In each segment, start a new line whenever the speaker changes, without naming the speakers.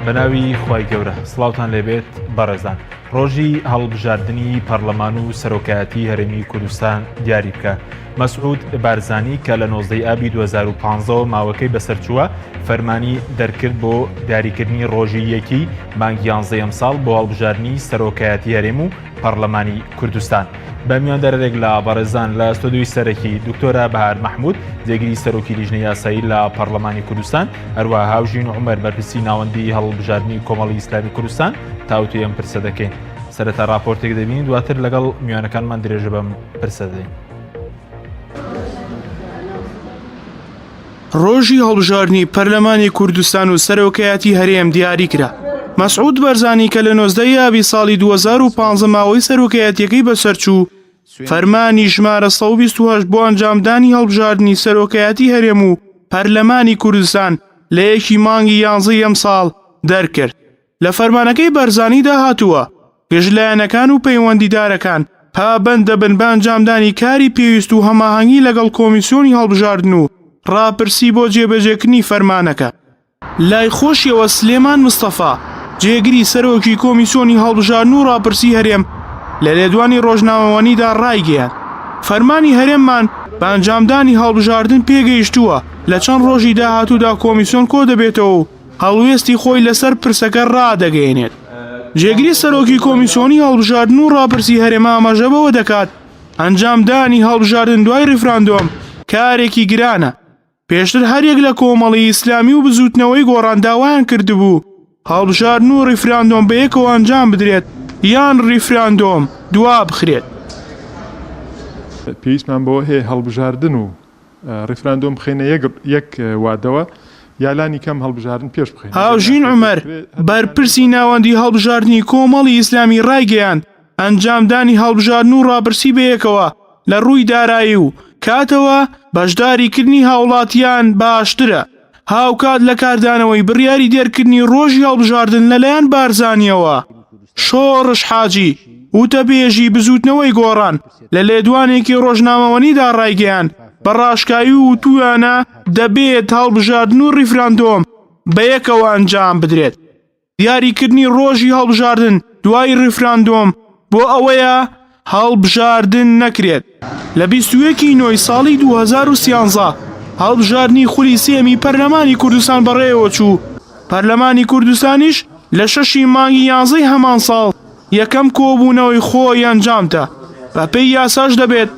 بەناوی خوای گەورە سڵاوتان لێبێت بەڕێزان. ڕۆژی هەڵبژاردنی پەرلەمان و سەرۆکایەتی هەرێمی کوردستان دیاری بکە. مەسعود بارزانی کە لە 19 ئابی 2015 ماوەکەی بەسەرچووە فەرمانی دەرکرد بۆ دیاریکردنی ڕۆژی یەکی مانگی 11 ئەمساڵ بۆ هەڵبژاردنی سەرۆکایەتی هەرێم و پەرلەمانی کوردستان. بە میواندەرێک لە بەڕێزان لە ستۆدیۆی سەرەکی دکتۆرە بەهار مەحموود جێگیری سەرۆکی لیژنەی یاسایی لە پەرلەمانی کوردستان، هەروەها هاوژین عومەر بەرپرسی ناوەندی هەڵبژاردنی کۆمەڵی ئیسلامی کوردستان تاوتوی ئەم پرسە دەکەین. سەرەتا راپۆرتێک دەبین، دواتر لەگەڵ میوانەکانمان درێژە بەم پرسە دەین.
ڕۆژی هەڵبژاردنی پەرلەمانی کوردستان و سەرۆکایەتی هەرێم دیاری کرا. مەسعود بارزانی کە لە 19 ئابی ساڵی 2015 ماوەی سەرۆکایەتیەکەی بەسەرچوو فەرمانی ژمارە 128 بۆ ئەنجامدانی هەڵبژاردنی سەرۆکایەتی هەرێم و پەرلەمانی کوردستان لە یەکی مانگی 11 ئەمساڵ دەرکرد. لە فەرمانەکەی بارزانیدا هاتووە گەشتلایەنەکان و پەیوەندیدارەکان پابەند دەبن بە ئەنجامدانی کاری پێویست و هەماهەنگی لەگەڵ کۆمیسیۆنی هەڵبژاردن و ڕاپرسی بۆ جێبەجێکردنی فەرمانەکە. لای خۆشیەوە سلێمان مستەفا جێگری سەرۆکی کۆمیسیۆنی هەڵبژاردن و ڕاپرسی هەرێم لە لێدوانی ڕۆژنامەوانیدا ڕایگەیاند فەرمانی هەرێممان بە ئەنجامدانی هەڵبژاردن پێگەیشتووە لە چەند ڕۆژی داهاتوودا کۆمیسیۆن کۆ دەبێتەوە و هەڵوێستی خۆی لەسەر پرسەکە ڕادەگەیەنێت. جێگری سەرۆکی کۆمیسیۆنی هەڵبژاردن و ڕاپرسی هەرێم ئاماژە بەوە دەکات ئەنجامدانی هەڵبژاردن دوای ڕیفراندۆم کارێکی گرانە. پێشتر هەرێک لە کۆمەڵی ئیسلامی و بزوتنەوەی گۆڕانداوایان کردبوو هەڵبژاردن و ڕیفراندۆم بە یەکەوە ئەنجام بدرێت یان ڕیفراندۆم دوا بخرێت.
پێویستمان بەوە هەیە هەڵبژاردن و ڕیفراندۆم بخێنە یەک وادەوە یالانی کەم هەڵبژاردن پێش بخێن.
هاوژین عومەر بەرپرسی ناوەندی هەڵبژاردنی کۆمەڵی ئیسلامی ڕایگەیاند ئەنجامدانی هەڵبژاردن و ڕاپرسی بە یەکەوە لە ڕووی دارایی و کاتەوە بەشداریکردنی هاوڵاتیان باشترە. هاوکات لە کاردانەوەی بڕیاری دێرکردنی ڕۆژی هەڵبژاردن لەلایەن بارزانیەوە. شۆڕش حاجی وتەبێژی بزوتنەوەی گۆڕان لە لێدوانێکی ڕۆژنامەوەنیدا ڕایگەیاند بە ڕاشکایی و توانە دەبێت هەڵبژاردن و ڕیفراندۆم بە یەکەوە ئەنجام بدرێت. دیاریکردنی ڕۆژی هەڵبژاردن دوای ڕیفراندۆم بۆ ئەوەیە هەڵبژاردن نەکرێت. لە 21 نۆی ساڵی 2013 هەڵبژاردنی خولی سێمی پەرلەمانی کوردستان بەڕێوە چوو. پەرلەمانی کوردستانیش لە 6 مانگی 11 هەمان ساڵ یەکەم کۆبوونەوەی خۆی ئەنجامدا. بە پێی یاساش دەبێت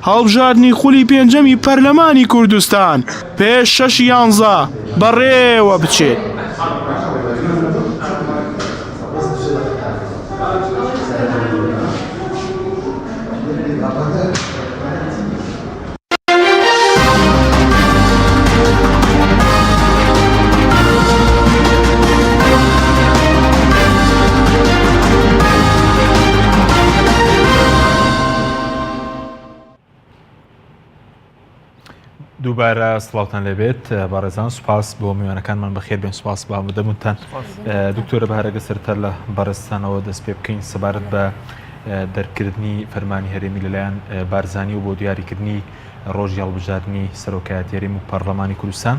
هەڵبژاردنی خولی پێنجەمی پەرلەمانی کوردستان پێش 6/11 بەڕێوە بچێت.
دووبارە سڵاوتان لێبێت بەڕێزان. سوپاس بۆ میوانەکانمان بەخێر بێن. سوپاس بە ئامادەبوونتان. دکتۆرە بەهارەگە سەرەتا لە بەڕێستانەوە دەست پێ بکەین سەبارەت بە دەرکردنی فەرمانی هەرێمی لەلایەن بارزانی و بۆ دیاریکردنی ڕۆژی هەڵبژاردنی سەرۆکایەتی هەرێم و پەرلەمانی کوردستان.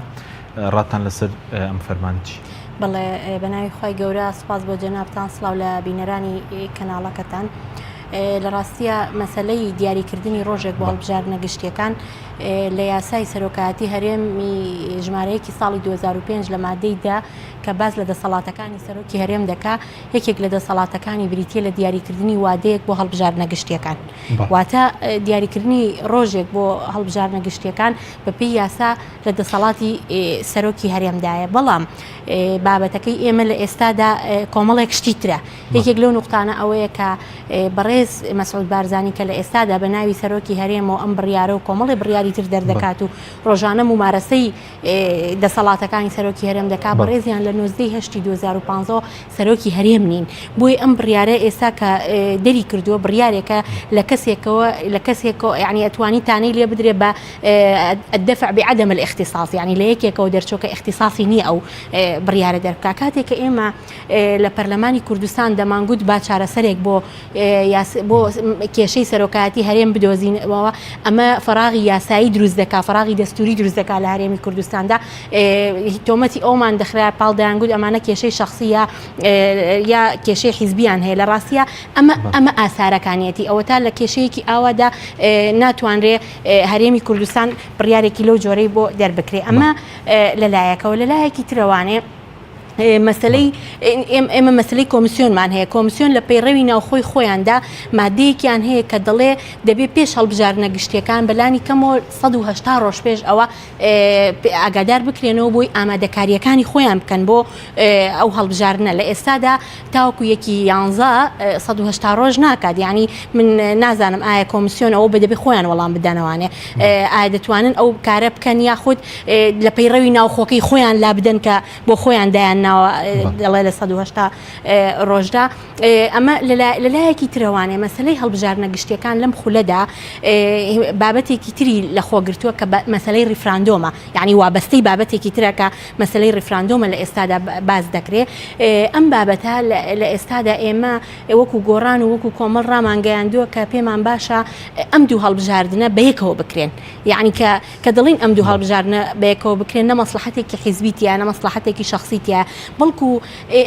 ڕاتان لەسەر ئەم فەرمانی چی؟
بەڵێ بەناوی خوای گەورە سوپاس بۆ جەنابتان، سڵاو لە بینەرانی کەناڵەکەتان. لە ڕاستیە مەسەلەی دیاریکردنی ڕۆژێک بۆ هەڵبژاردنە گشتیەکان لە یاسای سەرۆکایەتی هەرێمی ژمارەیەکی ساڵی 2005 لە مادەیدا کە باز لە دەسەڵاتەکانی سەرۆکی هەرێم دەکا یەکێک لە دەسەڵاتەکانی بریتیە لە دیاریکردنی وادەیەک بۆ هەڵبژاردنە گشتیەکان. واتە دیاریکردنی ڕۆژێک بۆ هەڵبژاردنە گشتیەکان بە پێی یاسا لە دەسەڵاتی سەرۆکی هەرێمدایە. بەڵام بابەتەکەی ئێمە لە ئێستادا کۆمەڵێک شتیترە. یەکێک لەو نوقتانە ئەوەیە کە بەڕێز مەسعود بارزانی کە لە ئێستادا بە ناوی سەرۆکی هەرێمەوە ئەم بڕیارە و کۆمەڵی بڕیاری تر دەردەکات و ڕۆژانە ممارەسەی دەسەڵاتەکانی سەرۆکی هەرێم دەکات بەڕێزیان لە نۆزدەی هەشتی 2015 سەرۆکی هەرێم نین بۆی ئەم بڕیارە ئێستا کە دەری کردووە بڕیارێکە لە کەسێکەوە یعنی ئەتوانی تانەی لێ بدرێ بە الدفع بعدم الاختصاص يعني لە یەکێکەوە دەرچۆکە اختصاصی نییە ئەو بڕیارە دەرکا کاتێککە ئێمە لە پەرلەمانی کوردستان دەمانگوت با چارەسەرێک بۆ کێشەی سەرۆکایەتی هەرێم بدۆزینەوە ئەمە فراغی یاسایی دروست دەکا فراغی دەستوری دروست دەکا لە هەرێمی کوردستاندا تۆمەتی ئەومان دەخرا پاڵدەیانگوت ئەمانە کێشەی شخصیە یا کێشەی حیزبیان هەیە لە ڕاستیە ئەمە ئاسارەکانیەتی ئەوە تا لە کێشەیەکی ئاوادا ناتوانرێ هەرێمی کوردستان بڕیارێکی لەو جۆرەی بۆ دەربکرێ ئەمە لەلایەکەوە لەلایەکی ترەوانێ ئێمە مەسلەی کۆمیسیۆنمان هەیە کۆمیسیۆن لە پەیڕەوی ناوخۆی خۆیاندا مادەیەکیان هەیە کە دەڵێ دەبێ پێش هەڵبژاردنە گشتیەکان بەلانی کەمەوە 180 ڕۆژ پێش ئەوە ئاگادار بکرێنەوە بۆی ئامادەکاریەکانی خۆیان بکەن بۆ ئەو هەڵبژاردنە لە ئێستادا تاوەکو یەکی 180 ڕۆژ ناکات یعنی من نازانم ئایا کۆمیسیۆن ئەوە بە دەبێ خۆیان وەڵام بدەنەوانێ ئایا دەتوانن ئەو کارە بکەن یاخود لە پەیڕەوی ناوخۆکەی خۆیان لا بدەن کە بۆ خۆیان دایان دەڵێ لە 180 ڕۆژدا ئەمە لەلایەکی ترەوانێ مەسلەی هەڵبژاردنە گشتیەکان لەم خولەدا بابەتێکی تری لە خۆگرتووە کە مەسلەی ڕیفراندۆمە یعنی وابەستەی بابەتێکی ترە کە مەسلەی ڕیفراندۆمە لە ئێستادا باز دەکرێت ئەم بابەتە لە ئێستادا ئێمە وەکو گۆڕان و وەکو کۆمەڵ ڕامانگەیاندووە کە پێمان باشە ئەم دوو هەڵبژاردنە بەیەکەوە بکرێن یعنی کە دڵین ئەم دوو هەڵبژاردنە بەیەکەوە بکرێن نە مەسلحەتێکی حیزبیتیە نە مەسلحەتێکی شخصیتیە بەڵکو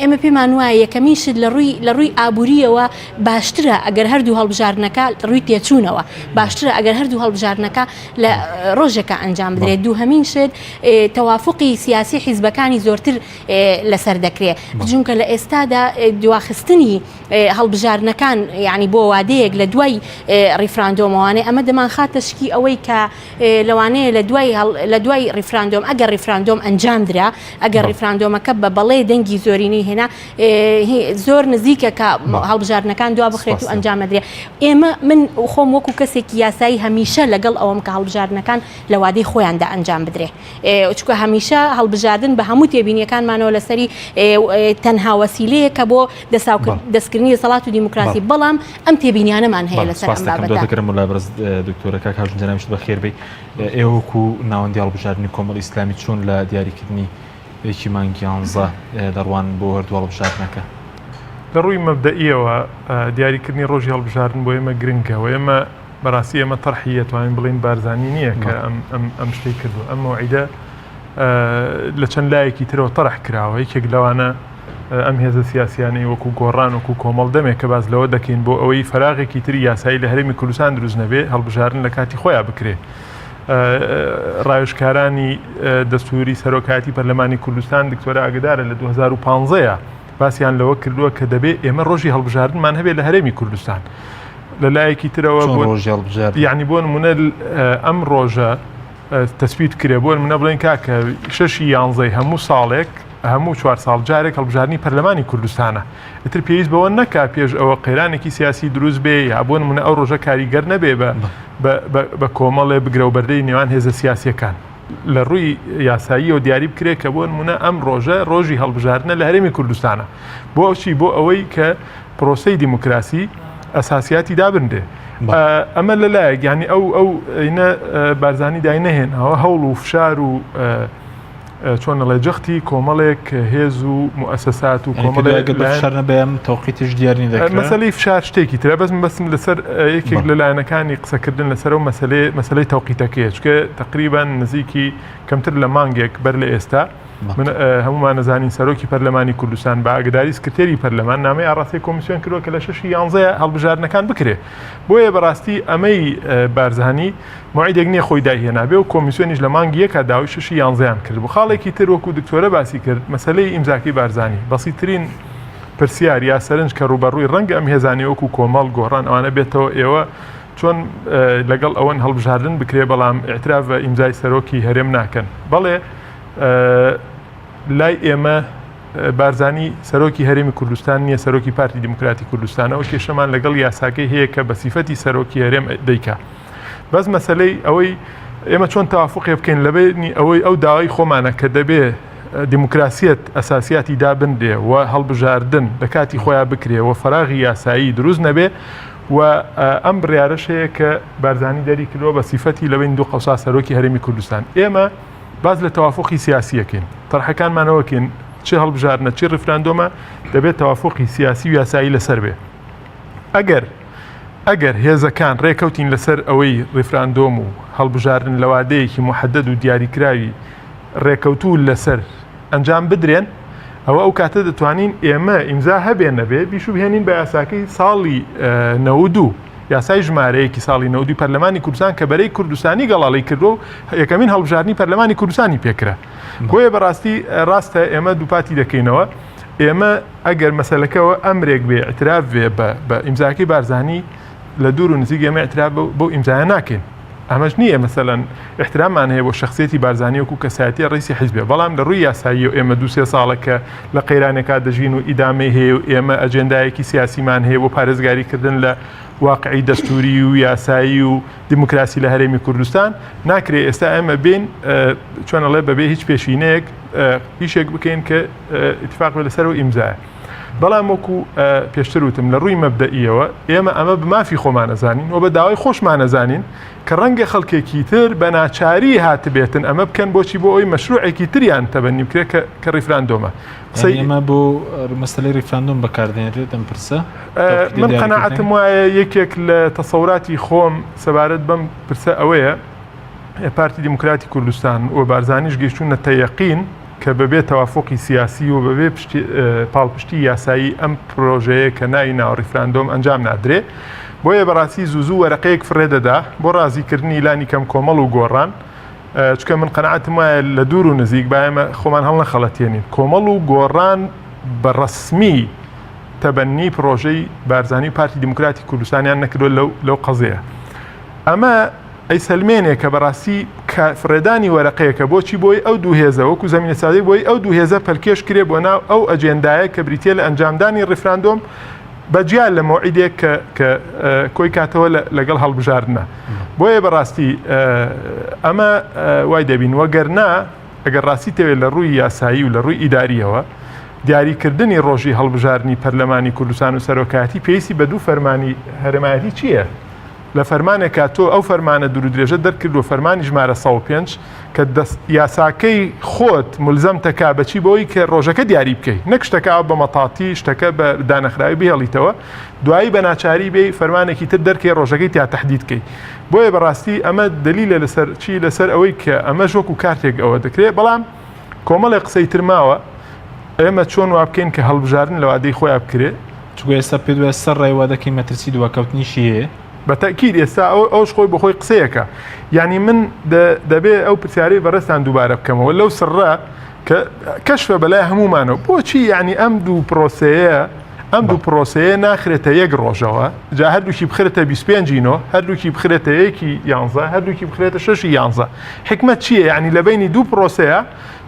ئێمە پێمان وایە یەکەمیشت لە ڕووی ئابووریەوە باشترە ئەگەر هەردوو هەڵبژاردنەکە ڕووی تێچوونەوە باشترە ئەگەر هەردوو هەڵبژاردنەکە لە ڕۆژێکە ئەنجام بدرێت دووهەمین شت تەوافقی سیاسی حیزبەکانی زۆرتر لەسەر دەکرێت چونکە لە ئێستادا دواخستنی هەڵبژاردنەکان یعنی بۆ وادەیەک لە دوای ڕیفراندۆمەوانێ ئەمە دەمانخاتە شکی ئەوەی کە لەوانەیە لە دوای ڕیفراندۆم ئەگەر ڕیفراندۆم ئەنجام درا ئەگەر ڕیفراندۆمەکە بە بەڵێ دەنگی زۆرینەی هێنا زۆر نزیکە کە هەڵبژاردنەکان دوا بخرێت و ئەنجامەدرێت ئێمە من خۆم وەکو کەسێکی یاسایی هەمیشە لەگەڵ ئەوەم کە هەڵبژاردنەکان لە وادەی خۆیاندا ئەنجام بدرێ چکە هەمیشە هەڵبژاردن بە هەموو تێبینیەکانمانەوە لەسەری تەنها وەسیلەیە کە بۆ دەستکردنی دەسەڵات و دیموکراسی بەڵام ئەم تێبینیانەمان هەیە لەسەر ئەم بابەتە
دکتۆرەکە کاژنجەنامیشت بەخێربەی ئێوە وەکو ناوەندی هەڵبژاردننی کۆمەڵی ئیسلامی چۆن لە دیاریکردنی یەکی مانگی 11 دەڕوان بۆ هەردوو هەڵبژاردنەکە
لە ڕووی مەبدەئیەوە دیاریکردنی ڕۆژی هەڵبژاردن بۆ ئێمە گرنگەوە ئێمە بەڕاستی ئێمە تەرحیە توانین بڵین بارزانی نییە کە ئەم شتەی کردو ئەم موعیدە لە چەند لایەکی ترەوە تەرح کراوە یەکێک لەوانە ئەم هێزە سیاسیانەی وەکو گۆڕان وەکو کۆمەڵ دەمێک کە باز لەوە دەکەین بۆ ئەوەی فەراغێکی تری یاسایی لە هەرێمی کوردستان دروست نەبێ هەڵبژاردن لە کاتی خۆیان بکرێ ڕایشکارانی دەستوری سەرۆکایەتی پەرلەمانی کوردستان دکتۆرە ئاگدارە لە 2015 باسییان لەوە کردووە کە دەبێت ئێمە ڕۆژی هەڵبژاردنمان هەبێت لە هەرێمی کوردستان لە لایەکی ترەوە یعنی بۆ نمونە ئەم ڕۆژە تەسبیت کرێ بۆ نمونە بڵێن کاکە 6/11 هەموو ساڵێک هەموو 4 ساڵ جارێک هەڵبژاردننی پەرلەمانی کوردستانە ئتر پێویست بەوە نەکا پێش ئەوە قەیرانێکی سیاسی دروست بێ یا بۆ نمونە ئەو ڕۆژە کاریگەر نەبێ بە کۆمەڵێ بگرە و بەردەی نێوان هێزە سیاسیەکان لە ڕووی یاساییەوە دیاری بکرێت کە بۆ نمونە ئەم ڕۆژە ڕۆژی هەڵبژاردنە لە هەرێمی کوردستانە بۆ ئەوچی بۆ ئەوەی کە پرۆسەی دیموکراسی ئەساسیاتی دابندێ ئەمە لەلایەک ینی ئەو بارزانی داینەهێنەوە هەوڵ و فشار و چۆن لە جەختی کۆمەڵێک هێز و مؤسسات و
کۆمەڵێکشارنەبێم تەوقیتش دیارنی دەکرێت
مەسەلەی فشار شتێکی ترە بەسم لەسەر یەکێک لە لایەنەکانی قسەکردن لەسەر و مەسەلەی تەوقیتەکەیە چکە تقریبان نزیکی کەمتر لە مانگێک بەر لە ئێستا من هەمومان نەزانین سەرۆکی پەرلەمانی کوردستان بە ئاگداری سکرتێری پەرلەمان نامەی ئاڕاستی کۆمیسیۆن کردووە کە لە 6/11 هەڵبژاردنەکان بکرێ بۆیە بەڕاستی ئەمەی بارزانی موعیدێک نییە خۆی داهێنا بێ و کۆمیسیۆنیش لە مانگی یەکە داوای 6/11 کرد بۆ خاڵێکی تر وەکو دکتۆرە باسی کرد مەسەلەی ئیمزاکەی بارزانی بەسیترین پرسیار یا سەرنج کە ڕوبەڕووی ڕەنگە ئەم هێزانی وەکو کۆمەڵ گۆڕان ئەوانە بێتەوە ئێوە چۆن لەگەڵ ئەوەن هەڵبژاردن بکرێ بەڵام ئێعتراف بە ئیمزای سەرۆکی هەرێم ناکەن بەڵێ لای ئێمە بارزانی سەرۆکی هەرێمی کوردستان نییە سەرۆکی پارتی دیموکراتی کوردستانەوە کێشەمان لەگەڵ یاساکەی هەیە کە بە سیفەتی سەرۆکی هەرێم دەیکا بەس مەسەلەی ئەوەی ئێمە چۆن تەوافقی بکەین لەبێنی ئەوەی ئەو داوای خۆمانە کە دەبێ دیموکراسیەت ئەساسیاتی دابندێ و هەڵبژاردن لە کاتی خۆیان بکرێ و فەراغی یاسایی دروست نەبێ و ئەم بڕیارەشەیە کە بارزانی دەری کردەوە بە سیفەتی لەبین دوو قەوسا سەرۆکی هەرێمی کوردستان. ئێمە باز لە تەوافقی سیاسیەکەین، تەرحەکانمانەوەکەین، چه هەڵبژاردنە چه ڕیفراندۆمە دەبێت تەوافقی سیاسی و یاسایی لەسەر بێ. ئەگەر هێزەکان ڕێکەوتین لەسەر ئەوەی ڕیفراندۆم و هەڵبژاردن لە وادەیەکی محەدەد و دیاریکراوی ڕێکەوتوو لەسەر ئەنجام بدرێن، ئەوە ئەو کاتە دەتوانین ئێمە ئیمزا هەبێ نەبێ بیشو بهێنین بە یاساکەی ساڵی 92 یاسای ژمارەیەکی ساڵی 92 پەرلەمانی کوردستان کە بەرەی کوردستانی گەڵاڵی کردو و یەکەمین هەڵبژاردننی پەرلەمانی کوردستانی پێکرا. بۆیە بەڕاستی ڕاستە ئێمە دووپاتی دەکەینەوە. ئێمە ئەگەر مەسەلەکەەوە ئەمرێک بێ ئەتراف بێ بە ئیمزاکەی بارزانی لە دوور و نزیک ئێمە ئەتراف بۆ ئیمزایە ناکەین. ئەمەش نییە مەسەلەن احترامان هەیە بۆ شخصیەتی بارزانی وەکو کەسایەتی ڕیسی حیزبێ، بەڵام لە ڕووی یاسایی و ئێمە 2-3 ساڵەکە لە قەیرانێکا دەژین و ئیدامەی هەیە و ئێمە ئەجێندایەکی سیاسیمان هەیە بۆ پارێزگاریکردن لە واقعی دەستوری و یاسایی و دیموکراسی لە هەرێمی کوردستان ناکرێت. ئێستا ئێمە بین چۆنەڵێ بەبێ هیچ پێشینەیەک هیچێک بکەین کە اتفاق لەسەر و ئیمزایە. بەڵام وەکو پێشتر وتم لە ڕووی مەبدەئیەوە ئێمە ئەمە بمافی خۆمانەزانین و بە داوای خۆشمانەزانین کە ڕەنگە خەڵکێکی تر بە ناچاری هاتبێتن ئەمە بکەن بۆچی بۆ ئەوی مەشروعێکی تریان تەبەنی بکرێت کە ڕیفراندۆمە.
ئێمە بۆ مەسەلەی ڕیفراندۆم بەکاردێنرێت ئەم پرسە
من قەناعەتم وایە یەکێک لە تەسەوراتی خۆم سەبارەت بەم پرسە ئەوەیە پارتی دیموکراتی کوردستان و بارزانیش گەیشتوونە تەیەقین کە بەبێ تەوافقی سیاسی و بەبێ پاڵپشتی یاسایی ئەم پرۆژەیە کە ناوی ناو ڕیفراندۆم ئەنجام نادرێ. بۆیە بەڕاستی زوو وەرەقەیەک فڕێدەدا بۆ ڕازیکردنی لانی کەم کۆمەڵ و گۆڕان، چکە من قەناعەتم وایە لە دوور و نزیک با ئێمە خۆمان هەڵ نەخەڵەتێنین کۆمەڵ و گۆڕان بە ڕەسمی تەبەنی پرۆژەی بارزانی و پارتی دیموکراتی کوردستانیان نەکردو لەو قەزەیە. ئەمە ئەی سلمێنێک کە بەڕاستی فرێدانی وەرەقەیەکە بۆچی بۆی ئەو دوو هێزە وەکو زەمینە سادەی بۆی ئەو دوو هێزە پەلکێش کرێ بۆ ناو ئەو ئەجێندایە کە بریتێ لە ئەنجامدانی ڕیفراندۆم بەجیال لە مۆعیدێک کە کۆی کاتەوە لەگەڵ هەڵبژاردنە. بۆیە بەڕاستی ئەمە وای دەبین وەگەرنا ئەگەر ڕاستی تەوێت لە ڕووی یاسایی و لە ڕووی ئیداریەوە دیاریکردنی ڕۆژی هەڵبژاردننی پەرلەمانی کوردستان و سەرۆکایەتی پێویستی بە دوو فەرمانی هەرێمایەتی چییە؟ لە فەرمانێکا تۆ ئەو فەرمانە دوور درێژە دەرکردو فەرمانی ژمارە 105 کە یاساکەی خۆت ملزەم تەکا بەچی بۆی کە ڕۆژەکە دیاری بکەیت، نەک شتەکە بە مەتاتی شتەکە بە دانەخراوی بهێڵیتەوە دوایی بە ناچاری بێ فەرمانێکی تر دەرکەی ڕۆژەکەی تا تەحدید بکەیت. بۆیە بەڕاستی ئەمە دلیلە لەسەر چی لەسەر ئەوەی کە ئەمە ژۆک و کارتێک ئەوە دەکرێت. بەڵام کۆمەڵی قسەی ترماوە ئێمە چۆن وا بکەین کە هەڵبژاردن لە وادەی خۆیان بکرێت،
چگو ئێستا پێ دوای سەر ڕێوادەکەی مەترسی دووەکەوتنیشیە
بەتەکید ئێستا ئەوش خۆی بەخۆی قسەیەکە. یعنی من دەبێ ئەو پرسیارەی بەڕێستان دووبارە بکەمەوە لەو سڕە کە کەشفە بەلای هەمومانەوە بۆچی یعنی ئەم دوو پرۆسەیە ناخرێتە یەک ڕۆژەوە جا هەردووکی بخرێتە 25 هەردووکی بخرێتە 1 هەردووکی بخرێتە 6 حکمت چییە؟ یعنی لە بینی دوو پرۆسەیە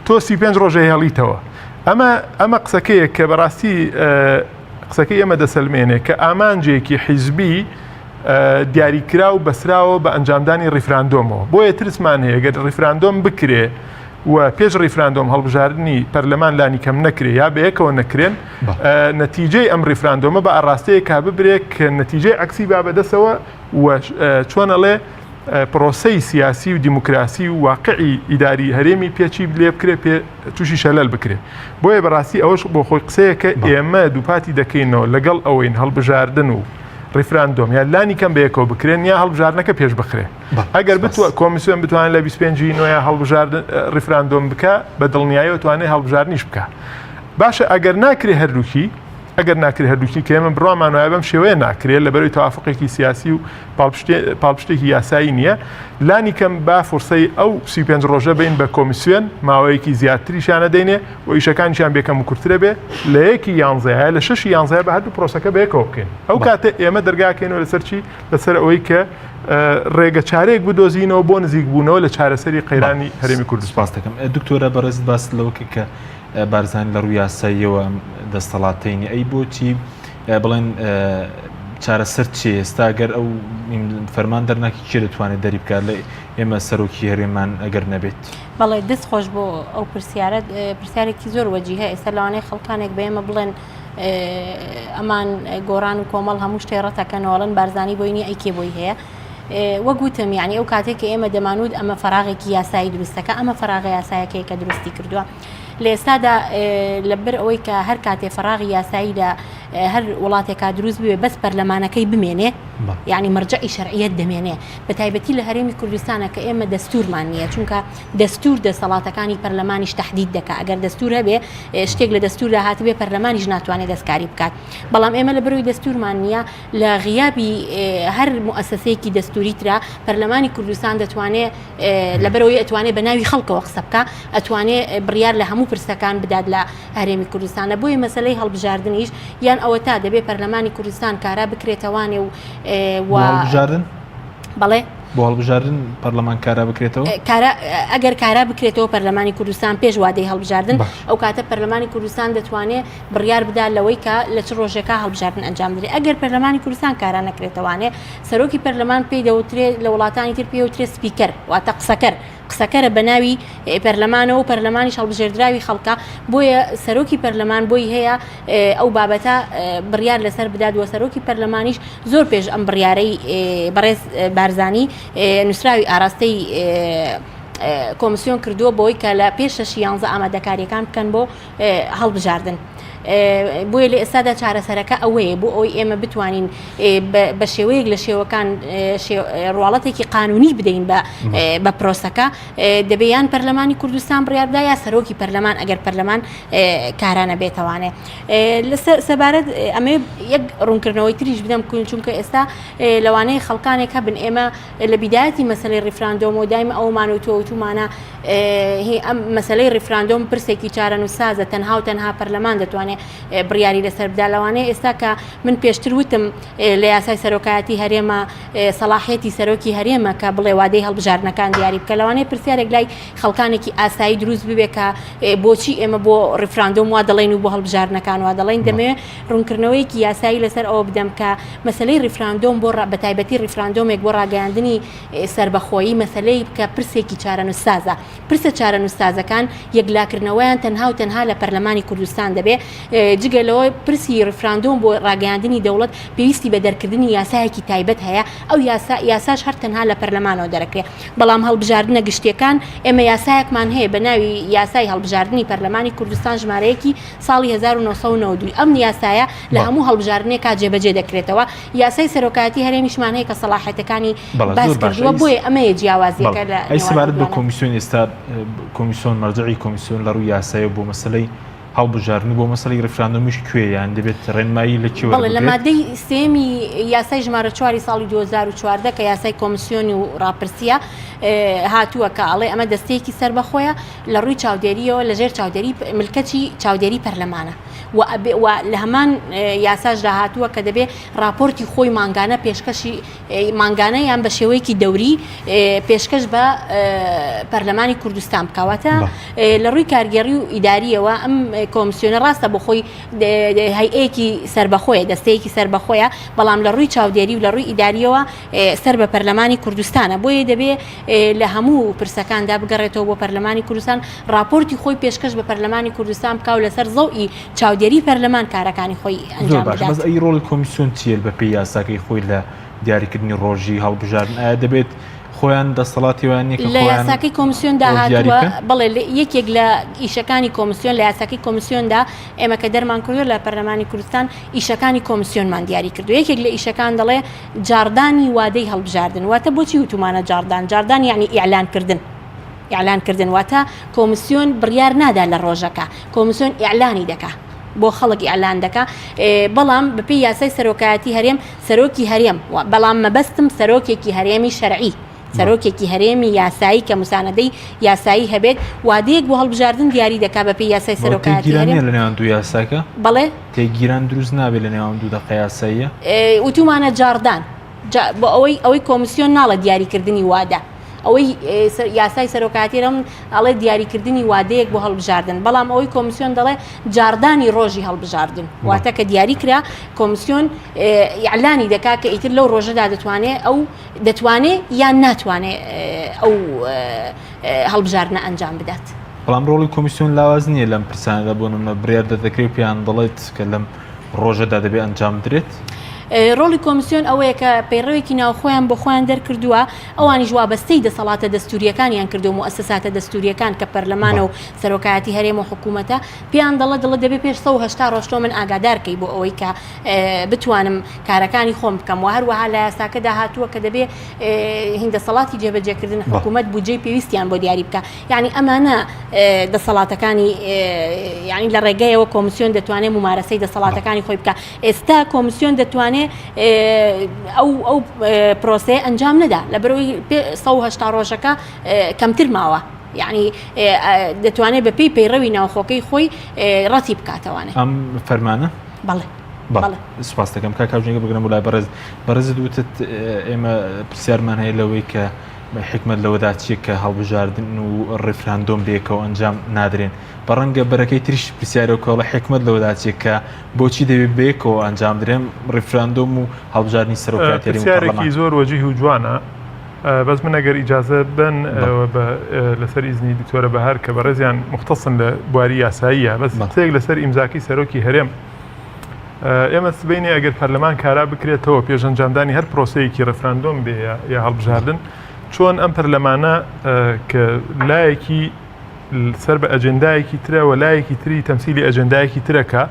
تۆ 35 ڕۆژەی هێڵیتەوە. ئەمە قسەکەیە کە بەڕاستی قسەکەی ئێمە دەسەلمێنێ کە ئامانجێکی حیزبی دیاریکرا و بەسراوە بە ئەنجامدانی ڕیفراندۆمەوە. بۆیە ترسمان هەیە گەر ڕیفراندۆم بکرێ و پێش ڕیفراندۆم هەڵبژاردننی پەرلەمان لانی کەم نەکرێ یا بەیەکەوە نەکرێن نەتیجەی ئەم ڕیفراندۆمە بە ئاڕاستەیە کا ببرێت کە نەتیجەی عەکسی با بەدەستەوە و چۆنەڵێ پرۆسەی سیاسی و دیموکراسی و واقعی ئیداری هەرێمی پێچی لێ بکرێ تووشی شەلەل بکرێ. بۆیە بەڕاستی ئەوەش بۆ خۆی قسەیە کە ئێمە دووپاتی دەکەینەوە لەگەڵ ئەوەین هەڵبژاردن و ڕیفراندۆم یا لانی کەم بەیەکەوە بکرێن یا هەڵبژاردنەکە پێش بخرێ. ئەگەر کۆمیسیۆن بتوانێت لە 25 نوێ هەڵبژاردن ڕیفراندۆم بکە بە دڵنیاییەوە توانێت هەڵبژاردنیش بکە. باشە ئەگەر ناکرێ هەردووکی کە ئێمە بڕوامان وایە بەم شێوەیە ناکرێت لە بەرەوەی تەوافقێکی سیاسی و پاڵپشتێکی یاسایی نییە لانی کەم با فورسەی ئەو 35 ڕۆژە بین بە کۆمیسیۆن ماوەیەکی زیاتریشانە دەینێ و ئیشەکانیشان بێکەم و کورترە بێ لە 1 لە 6 بە هەردوو پرۆسەکە بەیەکەوە بکەین. ئەو کاتە ئێمە دەرگاکەینەوە لەسەرچی لەسەر ئەوەی کە ڕێگە چارەیەک بدۆزینەوە بۆ نزیک بوونەوە لە چارەسەری قەیرانی هەرێمی کوردستان.
دکتۆرە بەڕێز باس لەوەکە کە بارزان لە ڕووی یاساییەوە دەستەڵاتینی ئەی بۆچی بڵێن چارەسەر چی ئێستا گەر ئەو فەرمان دەرناکی چێ دەتوانێت دەری بکات لە ئێمە سەرۆکی هەرێمان ئەگەر نەبێت؟
بەڵێ دەست خۆش بۆ ئەو پرسیارێکی زۆر وەجیهەیە. ئێستا لەوانەیە خەڵکانێک بە ئێمە بڵێن ئەمان گۆڕان و کۆمەڵ هەموو شتێ ڕەتەکەنەوەڵەن بارزانی بۆی نیە ئەیکێ بۆی هەیە. وەگوتم یعنی ئەو کاتێک کە ئێمە دەمانوت ئەمە فەراغێکی یاسایی دروستەکە، ئەمە فەراغی یاسایەکەی کە دروستی کردووە. لە ئێستادا لەبەر ئەوەی کە هەر کاتێ فەراغی یاسایی لە هەر وڵاتێکا دروست بوێ بەس پەرلەمانەکەی بمێنێ، یعنی مەرجعی شەرعیەت دەمێنێ، بە تایبەتی لە هەرێمی کوردستانە کە ئێمە دەستورمان نییە، چونکە دەستور دەسەڵاتەکانی پەرلەمانیش تەحدید دەکات. ئەگەر دەستور هەبێ شتێک لە دەستوردا هاتبێ پەرلەمانیش ناتوانێت دەستکاری بکات. بەڵام ئێمە لە بەرەوەی دەستورمان نییە، لە غیابی هەر موسسەیەکی دەستوری ترا پەرلەمانی کوردستان دەتوانێت لە بەرەوەی ئەتوانێت بە ناوی خەڵکەوە قسە بکە، ئەتوانێت بڕیار لە هەموو پرسەکان بدات لە هەرێمی کوردستانە. بۆیە مەسەلەی هەڵبژاردنیش یان ئەوە تا دەبێت پەرلەمانی کوردستان کارا بکرێتەوانێ و
هەڵبژاردن
بەڵێ
بۆ هەڵبژاردن پەرلەمان کارا بکرێتەوە،
ئەگەر کارا بکرێتەوە پەرلەمانی کوردستان پێش وادەی هەڵبژاردن، ئەو کاتە پەرلەمانی کوردستان دەتوانێت بڕیار بدات لەوەی کە لە چ ڕۆژێکا هەڵبژاردن ئەنجام بدرێت. ئەگەر پەرلەمانی کوردستان کارا نەکرێتەوانێ، سەرۆکی پەرلەمان پێی دەوترێت لە وڵاتانی تر پێوترێت سپیکەر، واتە قسەکەرە بە ناوی پەرلەمانەوە و پەرلەمانیش هەڵبژێردراوی خەڵکە. بۆیە سەرۆکی پەرلەمان بۆی هەیە ئەو بابەتە بڕیار لەسەر بدات و سەرۆکی پەرلەمانیش زۆر پێش ئەم بڕیارەی بەڕێز بارزانی نووسراوی ئاراستەی کۆمیسیۆن کردووە بۆی کە لە پێش 11 ئامادەکاریەکان بکەن بۆ هەڵبژاردن. بۆیە لە ئێستادا چارەسەرەکە ئەوەیە بۆ ئەوی ئێمە بتوانین بە شێوەیەک لە شێوەکان ڕواڵەتێکی قانونی بدەین بە پرۆسەکە، دەبێیان پەرلەمانی کوردستان بڕیاردا یا سەرۆکی پەرلەمان ئەگەر پەرلەمان کارانە بێتەوانێ. سەبارەت ئەمێ یەک ڕوونکردنەوەی تریش بدەم کوین، چونکە ئێستا لەوانەیە خەڵکانێک هەبن ئێمە لە بیدایەتی مەسەلەی ڕیفراندۆم و دایمە ئەومان وتومانە ئەم مەسەلەی ڕیفراندۆم پرسێکی چارەنووسازە، تەنها و تەنها پەرلەمان دەتوانێت بڕیاری لەسەر بدا. لەوانەیە ئێستا کە من پێشتر وتم لە یاسای سەرۆکایەتی هەرێمە سەلاحیەتی سەرۆکی هەرێمە کە بڵێ وادەی هەڵبژاردنەکان دیاری بکە، لەوانەیە پرسیارێک لای خەڵکانێکی ئاسایی دروست ببێ کە بۆچی ئێمە بۆ ڕیفراندۆم وا دەڵێن و بۆ هەڵبژاردنەکان وا دەڵێن. دەمەوێت ڕوونکردنەوەیکی یاسایی لەسەر ئەوە بدەم کە مەسەلەی ڕیفراندۆم بۆ بەتایبەتی ڕیفراندۆمێک بۆ ڕاگەیاندنی سەربەخۆیی مەسەلەی بکە پرسێکی چارەنووسازە. پرسە چارەنووسازەکان یەکلاکردنەوەیان تەنها و تەنها لە پەرلەمانی کوردستان دەبێت. جگەلەوەی پرسی ڕیفراندۆم بۆ ڕاگەیاندنی دەوڵەت پێویستی بە دەرکردنی یاسایەکی تایبەت هەیە، ئەو یاساش هەر تەنها لە پەرلەمانەوە دەرەکرێت. بەڵام هەڵبژاردنە گشتیەکان ئێمە یاسایەکمان هەیە بە ناوی یاسای هەڵبژاردننی پەرلەمانی کوردستان ژمارەیەکی ساڵی 1992. ئەم یاسایە لە هەموو هەڵبژاردنێکا جێبەجێ دەکرێتەوە. یاسای سەرۆکایەتی هەرێمیشمان هەیە کە سەلاحیەتەکانی باس کردووە، بۆیە ئەمەیە جیاوازیەکە لە
سەبارەت بە کۆمیسیۆن ئێستا کۆمیسیۆن مەرجعی کۆمیسیۆن لە ڕووی یاسایە بۆ مەسەلەی هەڵبژاردن بۆ مەسەلەی ڕیفراندۆمیش کوێیان دەبێت ڕێنمایی لە کێوە
لە مادەی سێمی یاسای ژمارە 4 ساڵی 2014 کە یاسای کۆمیسیۆنی و ڕاپرسیە هاتووە کە ئەڵێ ئەمە دەستەیەکی سەربەخۆیە لە ڕووی چاودێریەوە لەژێر چاودێری ملکەتی چاودێری پەرلەمانە و لە هەمان یاساژدا هاتووە کە دەبێت راپۆرتی خۆی مانگانە پێشکەشی مانگانە یان بە شێوەیەکی دەوری پێشکەش بە پەرلەمانی کوردستان بکەواتە لە ڕووی کارگەڕی و ئیداریەوە ئەم کۆمیسیۆنە ڕاستە بەخۆی هەیئەیەکی سەربەخۆیە، دەستەیەکی سەربەخۆیە، بەڵام لە ڕووی چاودێری و لە ڕووی ئیداریەوە سەر بە پەرلەمانی کوردستانە. بۆیە دەبێت لە هەموو پرسەکاندا بگەڕێتەوە بۆ پەرلەمانی کوردستان، راپۆرتی خۆی پێشکەش بە پەرلەمانی کوردستان بکاو لەسەر زەوئی چاودێری پەرلەمان کارەکانی خۆی ئەنجام بدات.
بەس ئەی ڕۆڵی کۆمیسیۆن چیە بەپێی یاساکەی خۆی لە دیاریکردنی ڕۆژی هەڵبژاردن؟ ئایا دەبێت خۆیان دەسەڵاتیوانێک
لە یاساکەی کۆمیسیۆندا هاتووە؟ بڵێ یەکێک لە ئیشەکانی کۆمیسیۆن لە یاساکەی کۆمیسیۆندا ئێمە کە دەرمان کردووە لە پەرلەمانی کوردستان ئیشەکانی کۆمیسیۆنمان دیاری کردو. یەکێک لە ئیشەکان دەڵێ جاردانی وادەی هەڵبژاردن. واتە بۆچی وتمانە جاردان یعنی ئیعلانکردن، واتە کۆمیسیۆن بڕیار نادا لە ڕۆژەکە، کۆمیسیۆن ئیعلانی دەکا بۆ خەڵک ئیعلان دەکا. بەڵام بەپێی یاسای سەرۆکایەتی هەرێم سەرۆکی هەرێم، بەڵام مەبەستم سەرۆکێکی هەرێمی شەرعی، سەرۆکێکی هەرێمی یاسایی کە موسانەدەی یاسایی هەبێت وادەیەک بۆ هەڵبژاردن دیاری دەکا بەپێی یاسای سەرۆکایەتی هەرێم.
لە نێوان دوو یاساکە
بەڵێ
تێگیران دروست نابێت لە نێوان دوو دەقە یاساییە.
وتومانە جاردان بۆ ئەوەی کۆمیسیۆن ناڵە دیاریکردنی وادە، ئەوەی یاسای سەرۆکایەتی رەم ئەڵێ دیاریکردنی وادەیەک بۆ هەڵبژاردن بەڵام ئەوەی کۆمیسیۆن دەڵێ جاردانی ڕۆژی هەڵبژاردن واتە کە دیاری کرا کۆمیسیۆن ئیعلانی دەکا کە ئیتر لەو ڕۆژەدا دەتوانێت یان ناتوانێت ئەو هەڵبژاردنە ئەنجام بدات.
بەڵام ڕۆڵی کۆمیسیۆن لاواز نییە لەم پرسانەدا بۆ نمونە بڕیار دەدەکرێت پێیان دەڵێت کە لەم ڕۆژەدا دەبێت ئەنجام درێت.
ڕۆڵی کۆمیسیۆن ئەوەیە کە پەیڕەوێکی ناوخۆیان بۆ خۆیان دەرکردووە ئەوانی وابەستەی دەسەڵاتە دەستوریەکانیان کردو و مؤسساتە دەستوریەکان کە پەرلەمانە و سەرۆکایەتی هەرێم و حکوومەتە پێیان دەڵێت دەبێت پێش 180 ڕۆژ تۆ من ئاگادارکەی بۆ ئەوەی کە بتوانم کارەکانی خۆم بکەم و هەروەها لە یاساکەدا هاتووە کە دەبێت هیندەسەڵاتی جێبەجێکردن حکوومەت بودجەی پێویستیان بۆ دیاری بکە یعنی ئەمانە دەسەڵاتەکانی یعنی لە ڕێگەیەوە کۆمیسیۆن دەتوانێت ممارەسەی دەسەڵاتەکانی خۆی بکە ئێستا کۆمیسیۆن دەتوانێت ئەو پرۆسەیە ئەنجام نەدا لە بەرەوەی 180 ڕۆژەکە کەمتر ماوە یعنی دەتوانێت بە پێی پەیڕەوی ناوخۆکەی خۆی ڕەتی بکاتەوانێ
ئەم فەرمانە
بەڵێ
سوپاس دەکەم کا کاژنێکە بگرم وڵای بەڕێزت وتت ئێمە پرسیارمان هەیە لەوەی کە حکمت لەوەدا چیە کە هەڵبژاردن و ڕیفراندۆم بێکەوە ئەنجام نادرێن بەڕەنگە بەرەکەی تریش پرسیارەوە کۆڵە حکمت لەوەدا چیە کە بۆچی دەبێت بێکەوە ئەنجام درێن ڕیفراندۆم و هەڵبژاردننی سەرۆکایەتی
پرسیارێکی زۆر وەجیه و جوانە بەس من ئەگەر ئیجازە بن لەسەر ئیزنی دکتۆرە بەهار کە بەڕێزیان مختصن لە بواری یاساییە بەس تێک لەسەر ئیمزاکی سەرۆکی هەرێم ئێمە سبینی ئەگەر پەرلەمان کارا بکرێتەوە پێشەنجامدانی هەر پرۆسەیەکی ڕیفراندۆم بێ یا هەڵبژاردن چۆن ئەم پەرلەمانە کە لایەکی سەر بە ئەجندایەکی ترە و لایەکی تری تەمسیلی ئەجندایەکی ترەکە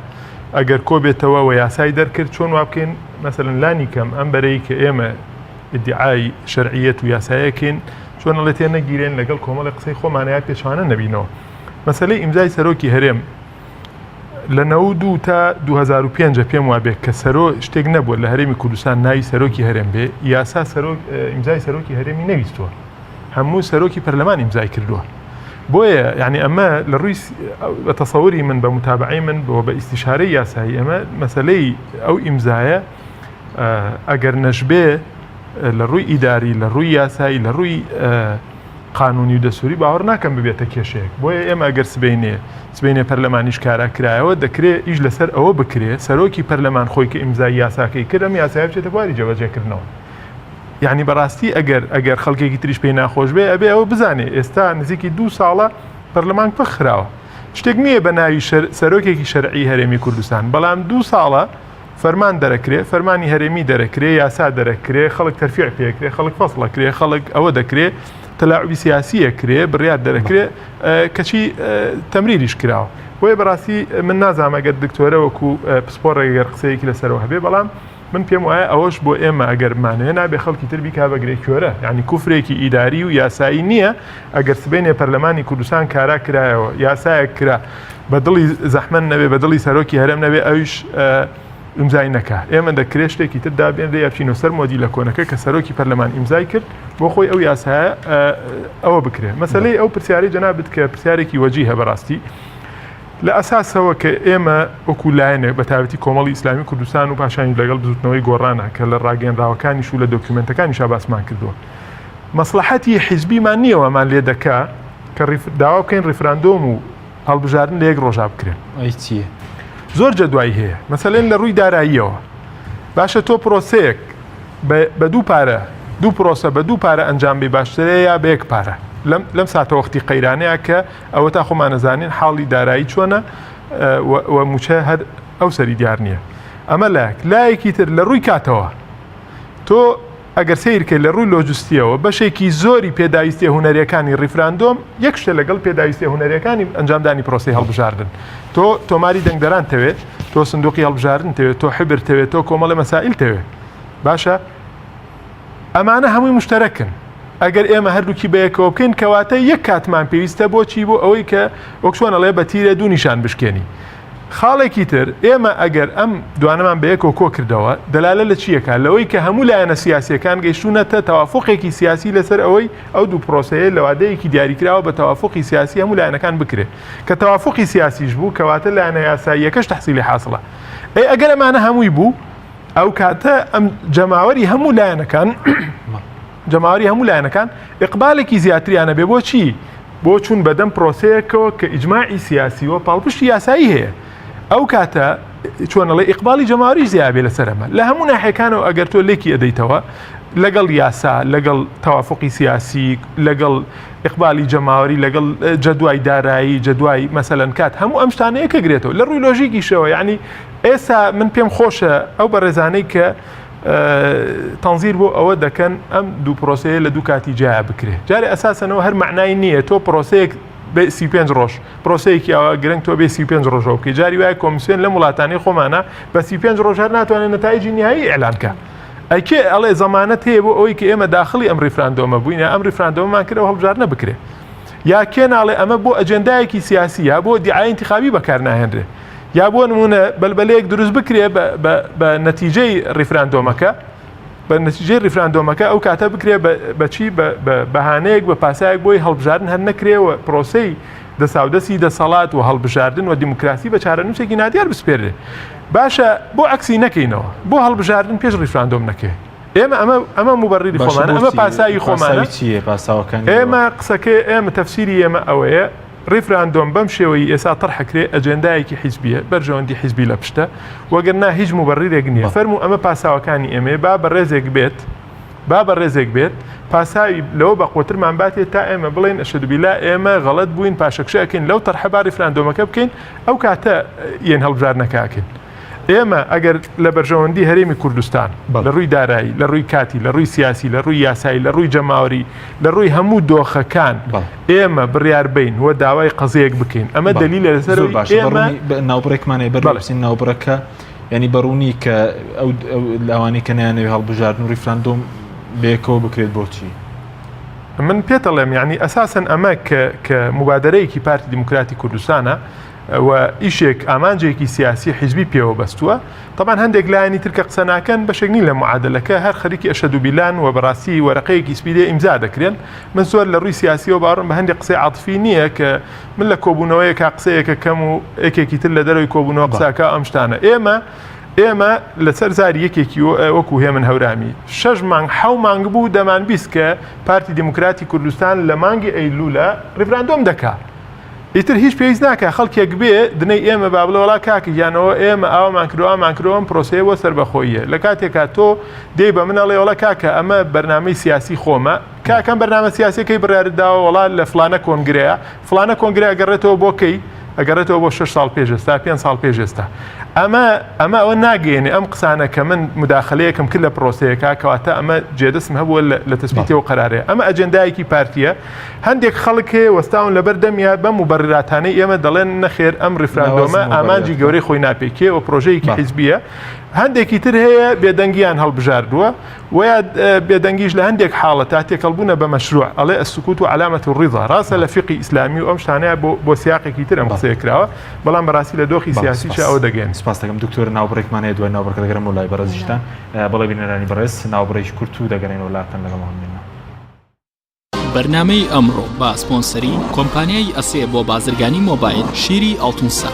ئەگەر کۆ بێتەوە و یاسای دەرکرد چۆن وا بکەین مەسەلەن لانی کەم ئەم بەرەی کە ئێمە ئیدعای شەرعیەت و یاسایەکەین چۆن ئەڵێ تێ نەگیرێن لەگەڵ کۆمەڵی قسەی خۆمانەیە پێشوانە نەبینەوە مەسەلەی ئیمزای سەرۆکی هەرێم لە 92 تا 2005 پێم وابێت کە شتێک نەبووە لە هەرێمی کوردستان ناوی سەرۆکی هەرێم بێ یاسا ئیمزای سەرۆکی هەرێمی نەویستووە هەموو سەرۆکی پەرلەمان ئیمزای کردووە بۆیە یعنی ئەمە لە ڕووی بە تەسەووری من بە متابعەی من بۆ بە ئیستیشارەی یاسایی ئەمە مەسەلەی ئەو ئیمزایە ئەگەر نەشبێ لە ڕووی ئیداری لە ڕووی یاسایی لە ڕووی قانونی و دەسووری باوەڕ ناکەم ببێتە کێشەیەک بۆیە ئێمە ئەگەر سبەینێ پەرلەمانیش کارا کرایەوە دەکرێت ئیش لەسەر ئەوە بکرێت سەرۆکی پەرلەمان خۆی کە ئیمزای یاساکەی کرد ئەم یاسای بچێتە بواری جێبەجێکردنەوە یعنی بەڕاستی ئەگەر خەڵکێکی تریش پێی ناخۆش بێ ئەبێ ئەوە بزانێ ئێستا نزیکی 2 ساڵە پەرلەمان پەخراوە شتێک نییە بە ناوی سەرۆکێکی شەرعی هەرێمی کوردستان بەڵام 2 ساڵە فەرمان دەرەکرێ فەرمانی هەرێمی دەرەکرێ یاسا دەرەکرێ خەڵک تەرفیع پێکرێ خەڵک فەسڵەکرێ خەڵک ئەوە دەکرێت تەلاعوبی سیاسیە کرێ بڕیار دەرەکرێ کەچی تەمریریش کراوە بۆیە بەڕاستی من نازانم ئەگەر دکتۆرە وەکو پسپۆڕێگەر قسەیەکی لەسەرەوە هەبێ بەڵام من پێم وایە ئەوەش بۆ ئێمە ئەگەرمانەیە نابێ خەڵکی تر بیکا بەگرێ کوێرە یعنی کوفرێکی ئیداری و یاسایی نییە ئەگەر سبەینێ پەرلەمانی کوردستان کارا کرایەوە یاسایەک کرا بە دڵی زەحمەت نەبێ بە دڵی سەرۆکی هەرێم نەبێ ئەویش ئیمزای نەکا ئێمە دەکرێت شتێکی تر دابێنرێ یا بچینە سەر مۆدیلە کۆنەکە کە سەرۆکی پەرلەمان ئیمزای کرد بۆ خۆی ئەو یاسایە ئەوە بکرێ مەسەلەی ئەو پرسیارەی جەنابەت کە پرسیارێکی وەجیهە بەڕاستی لە ئەساسەوە کە ئێمە وەکو لایەنێک بە تایبەتی کۆمەڵی ئیسلامی کوردستان و پاشانی لەگەڵ بزوتنەوەی گۆڕانە کە لە ڕاگەنراوەکانیش و لە دۆکیومنتەکانیشا باسمان کردووە مەسلحەتی حیزبیمان نییەوەمان لێ دەکا کە داوا بکەین ڕیفراندۆم و هەڵبژاردن لە یەک ڕۆژا بکرێن
ئەیچیە
زۆر جەدوایی هەیە مەسەلەن لە ڕووی داراییەوە باشە تۆ پرۆسەیەک بە دوو پرۆسە بە 2 پارە ئەنجام بێ باشترەیە یا بە 1 پارە لەم ساتە وەختی قەیرانەیە کە ئەوە تا خۆمانەزانین حاڵی دارایی چۆنە و موچە هەر ئەو سەری دیار نییە ئەمە لایەکی تر لە ڕووی کاتەوە تۆ ئەگەر سیرکە لە ڕووی لۆجستیەوە بەشێکی زۆری پێداویستی هونەریەکانی ڕیفراندۆم یەک شتە لەگەڵ پێداویستی هونەریەکانی ئەنجامدانی پرۆسی هەڵبژاردن تۆ تۆماری دەنگدەران تەوێت تۆ سندوقی هەڵبژاردن تەوێت تۆ حبر تەوێت تۆ کۆمەڵە مەسائل تەوێت باشە ئەمانە هەمووی مشتەرەکن ئەگەر ئێمە هەردووکی بەیەکەوە بکەین کەواتە یەک کاتمان پێویستە بۆچی بۆ ئەوەی کە وەکشۆنەڵێ بە تیرە 2 نیشان بشکێنی خاڵێکی تر ئێمە ئەگەر ئەم دوانەمان بەیەکەوە کۆ کردەوە دەلالە لە چیەکە لەوەی کە هەموو لایەنە سیاسیەکان گەیشتونەتە تەوافقێکی سیاسی لەسەر ئەوەی ئەو دوو پرۆسەیە لە وادەیەکی دیاریکراوە بە تەوافقی سیاسی هەموو لایەنەکان بکرێت کە تەوافقی سیاسیش بوو کەواتە لایەنە یاساییەکەش تەحسیلی حاصڵە ئەگەر ئەمانە هەمووی بوو ئەو کاتە ئەم جەماوەری هەموو لایەنەکان جەماوەری هەموو لایەنەکان ئیقبالێکی زیاتریانە بێ بۆچی؟ بۆ چوون بەدەم پرۆسەیەکەوە کە ئیجماعی سیاسی و پاڵپشتی یاسایی هەیە ئەو کاتە چۆنەڵێ ئیقبالی جەماوەری زیابێ لەسەرەمە لە هەموو ناحیەکانەوە ئەگەر تۆ لێکی ئەدەیتەوە لەگەڵ یاسا لەگەڵ تەوافقی سیاسی لەگەڵ ئیقبالی جەماوەری لەگەڵ جەدوای دارایی جەدوای مەسەلەن کات هەموو ئەم شتانەیە کە گرێتەوە لە ڕووی لۆژیکیشەوە یعنی ئێستا من پێم خۆشە ئەو بەڕێزانەی کە تەنزیر بۆ ئەوە دەکەن ئەم دوو پرۆسەیە لە دوو کاتی جیا بکرێ جارێ ئەساسەنەوە هەر معنای نییە تۆ پرۆسەیەک بێ 35 ڕۆژ پرۆسەیەکی ئەوە گرنگ تۆ بێ 35 ڕۆژەوە بکەی جاری وایە کۆمیسیۆن لە وڵاتانی خۆمانە بە 35 ڕۆژ هەر ناتوانێت نەتایجی نهایی ئێعلانکە ئەیکێ ئەڵێ زەمانەت هەیە بۆ ئەوەی کە ئێمە داخلی ئەم ڕیفراندۆمە بووین ئەم ڕیفراندۆممان کردەوە هەڵبژاردنە بکرێ یا کێ ناڵێ ئەمە بۆ ئەجەندایەکی سیاسی یا بۆ دیعای انتخابی بەکار ناهێنرێ یا بۆ نمونە بەلبەلەیەک دروست بکرێ بە نەتیجەی ڕیفراندۆمەکە بە نەتیجەی ڕیفراندۆمەکە ئەو کاتە بکرێ بەچی بەهانەیەک بە پاسایەک بۆی هەڵبژاردن هەر نەکرێەوە پرۆسەی دەساودەسی دەسەڵات و هەڵبژاردن و دیموکراسی بە چارەنووسێکی نادیار بسپێرێ باشە بۆ عەکسی نەکەینەوە بۆ هەڵبژاردن پێش ڕیفراندۆم نەکەی ئێمە ئەمە موبەڕیری خۆمانە ئەمە پاسایی خۆمانە ئێمە قسەکە ئێمە تەفسیری ئێمە ئەوەیە ڕیفراندۆم بەم شێوەی ئێستا تەرحەکرێ ئەجەندایەکی حیزبیە بەرژەوەندی حیزبی لە پشتە وەگەرنا هیچ موبەڕیرێک نییە فەرموو ئەمە پاساوەکانی ئێمە با بە ڕێزێک بێت پاساوی لەوە بە قوترمان باتێت تا ئێمە بڵێن ئەشهدوبیلا ئێمە غەڵەت بووین پاشەکشەکەین لەو تەرحەبا ڕیفراندۆمەکە بکەین ئەو کاتە یەن هەڵبژاردنەکەکەین ئێمە ئەگەر لە بەرژەوەندی هەرێمی کوردستان لە ڕووی دارایی لە ڕووی کاتی لە ڕووی سیاسی لە ڕووی یاسایی لە ڕووی جەماوەری لە ڕووی هەموو دۆخەکان ئێمە بڕیار بین وە داوای قەزەیەک بکەین ئەمە دلیل لەسەر ئێمە
ناوبڕێکمانێ بەرپرسین ناوبڕەکە ینی بەڕوونی کە ئەو لاوانی کە نایانەوێ هەڵبژاردن و ریفراندۆم بێکەوە بکرێت بۆچی
من پێتەڵێم یعنی ئەساسەن ئەمە کە مبادرەیەکی پارتی دیموکراتی کوردستانە و ئیشێک ئامانجێکی سیاسی حیزبی پێوە بەستووە طبعاً هەندێک لایەنی ترکە قسە ناکەن بەشێک نی لە معادلەکە هەر خەریکی ئەشهدوبیلان و بەڕاستی وەرەقەیەکی سپیدێ ئیمزا دەکرێن من زۆر لە ڕووی سیاسیەوە باڕم بە هەندێک قسەی عاتفی نییە کە من لە کۆبوونەوەیەکە قسەیەکە کەم و یەکێکی تر لە دەرەوەی کۆبوونەوە قساکە ئەم شتانە ئێمە لەسەر زاری یەکێکی وەکو هێمن هەورامی 6 مانگ 7 مانگ بوو دەمان بیست کە پارتی دیموکراتی کوردستان لە مانگی ئەیلولە ڕیفراندۆم دەکات ئیتر هیچ پێویست ناکە خەڵکێک بێ دنەی ئێمە با بڵێ وڵا کاکە یانەوە ئێمە ئاوامان کردووەم پرۆسەیە بۆ سەربەخۆییە لە کاتێکا تۆ دەی بە منەڵێ وڵا کاکە ئەمە بەرنامەی سیاسی خۆمە کاکەم بەرنامە سیاسەکەی بڕیارداوە وڵا لە فلانە کۆنگرەیە فلانە کۆنگرە ئەگەڕێتەوە بۆ کەی ئەگەڕێتەوە بۆ 6 ساڵ پێش ئێستا 5 ساڵ پێش ئێستا ئەمە ئەوە ناگەێنێ ئەم قسانە کە من مداخلەیەکم کرد لە پرۆسەیەکە کەواتە ئەمە جێدەستم هەبووە لە تەسبیتەوە قەرارەیە ئەمە ئەجەندایەکی پارتیە هەندێک خەڵک هەیە وەستاون لەبەر دەمیە بە مبەرراتانەی ئێمە دەڵێن نەخێر ئەم ڕیفراندۆمە ئامانجی گەورەی خۆی ناپێکێ و پرۆژەیەکی حیزبیە هەندێکی تر هەیە بێدەنگیان هەڵبژاردووە ویا بێدەنگیش لە هەندێک حاڵەتا تێکەڵبوونە بە مەشروع ئەڵێ السکوت و علامەت الرضا ڕاستە لە فقی ئیسلامی و ئەم شتانەیە بۆ سیاقێکی تر ئەم قسەیە کراوە بەڵام بەڕاستی لە دۆخی سیاسیش ئەوە دەگەن
سپاس دەکەم دکتۆر ناوبڕێکمانەیە دوای ناوبڕەکە دەگەڕێمەوە لای بەڕێزیشتان بەڵێ بینەرانی بەڕێز ناوبڕێکی کورت و دەگەڕێنەوە لاتەن لەگەڵ
بەرنامەی ئەمڕۆ بە سپۆنسەری کۆمپانیای ئەسێ بۆ بازرگانی مۆبایل شیری ئەڵتونسا.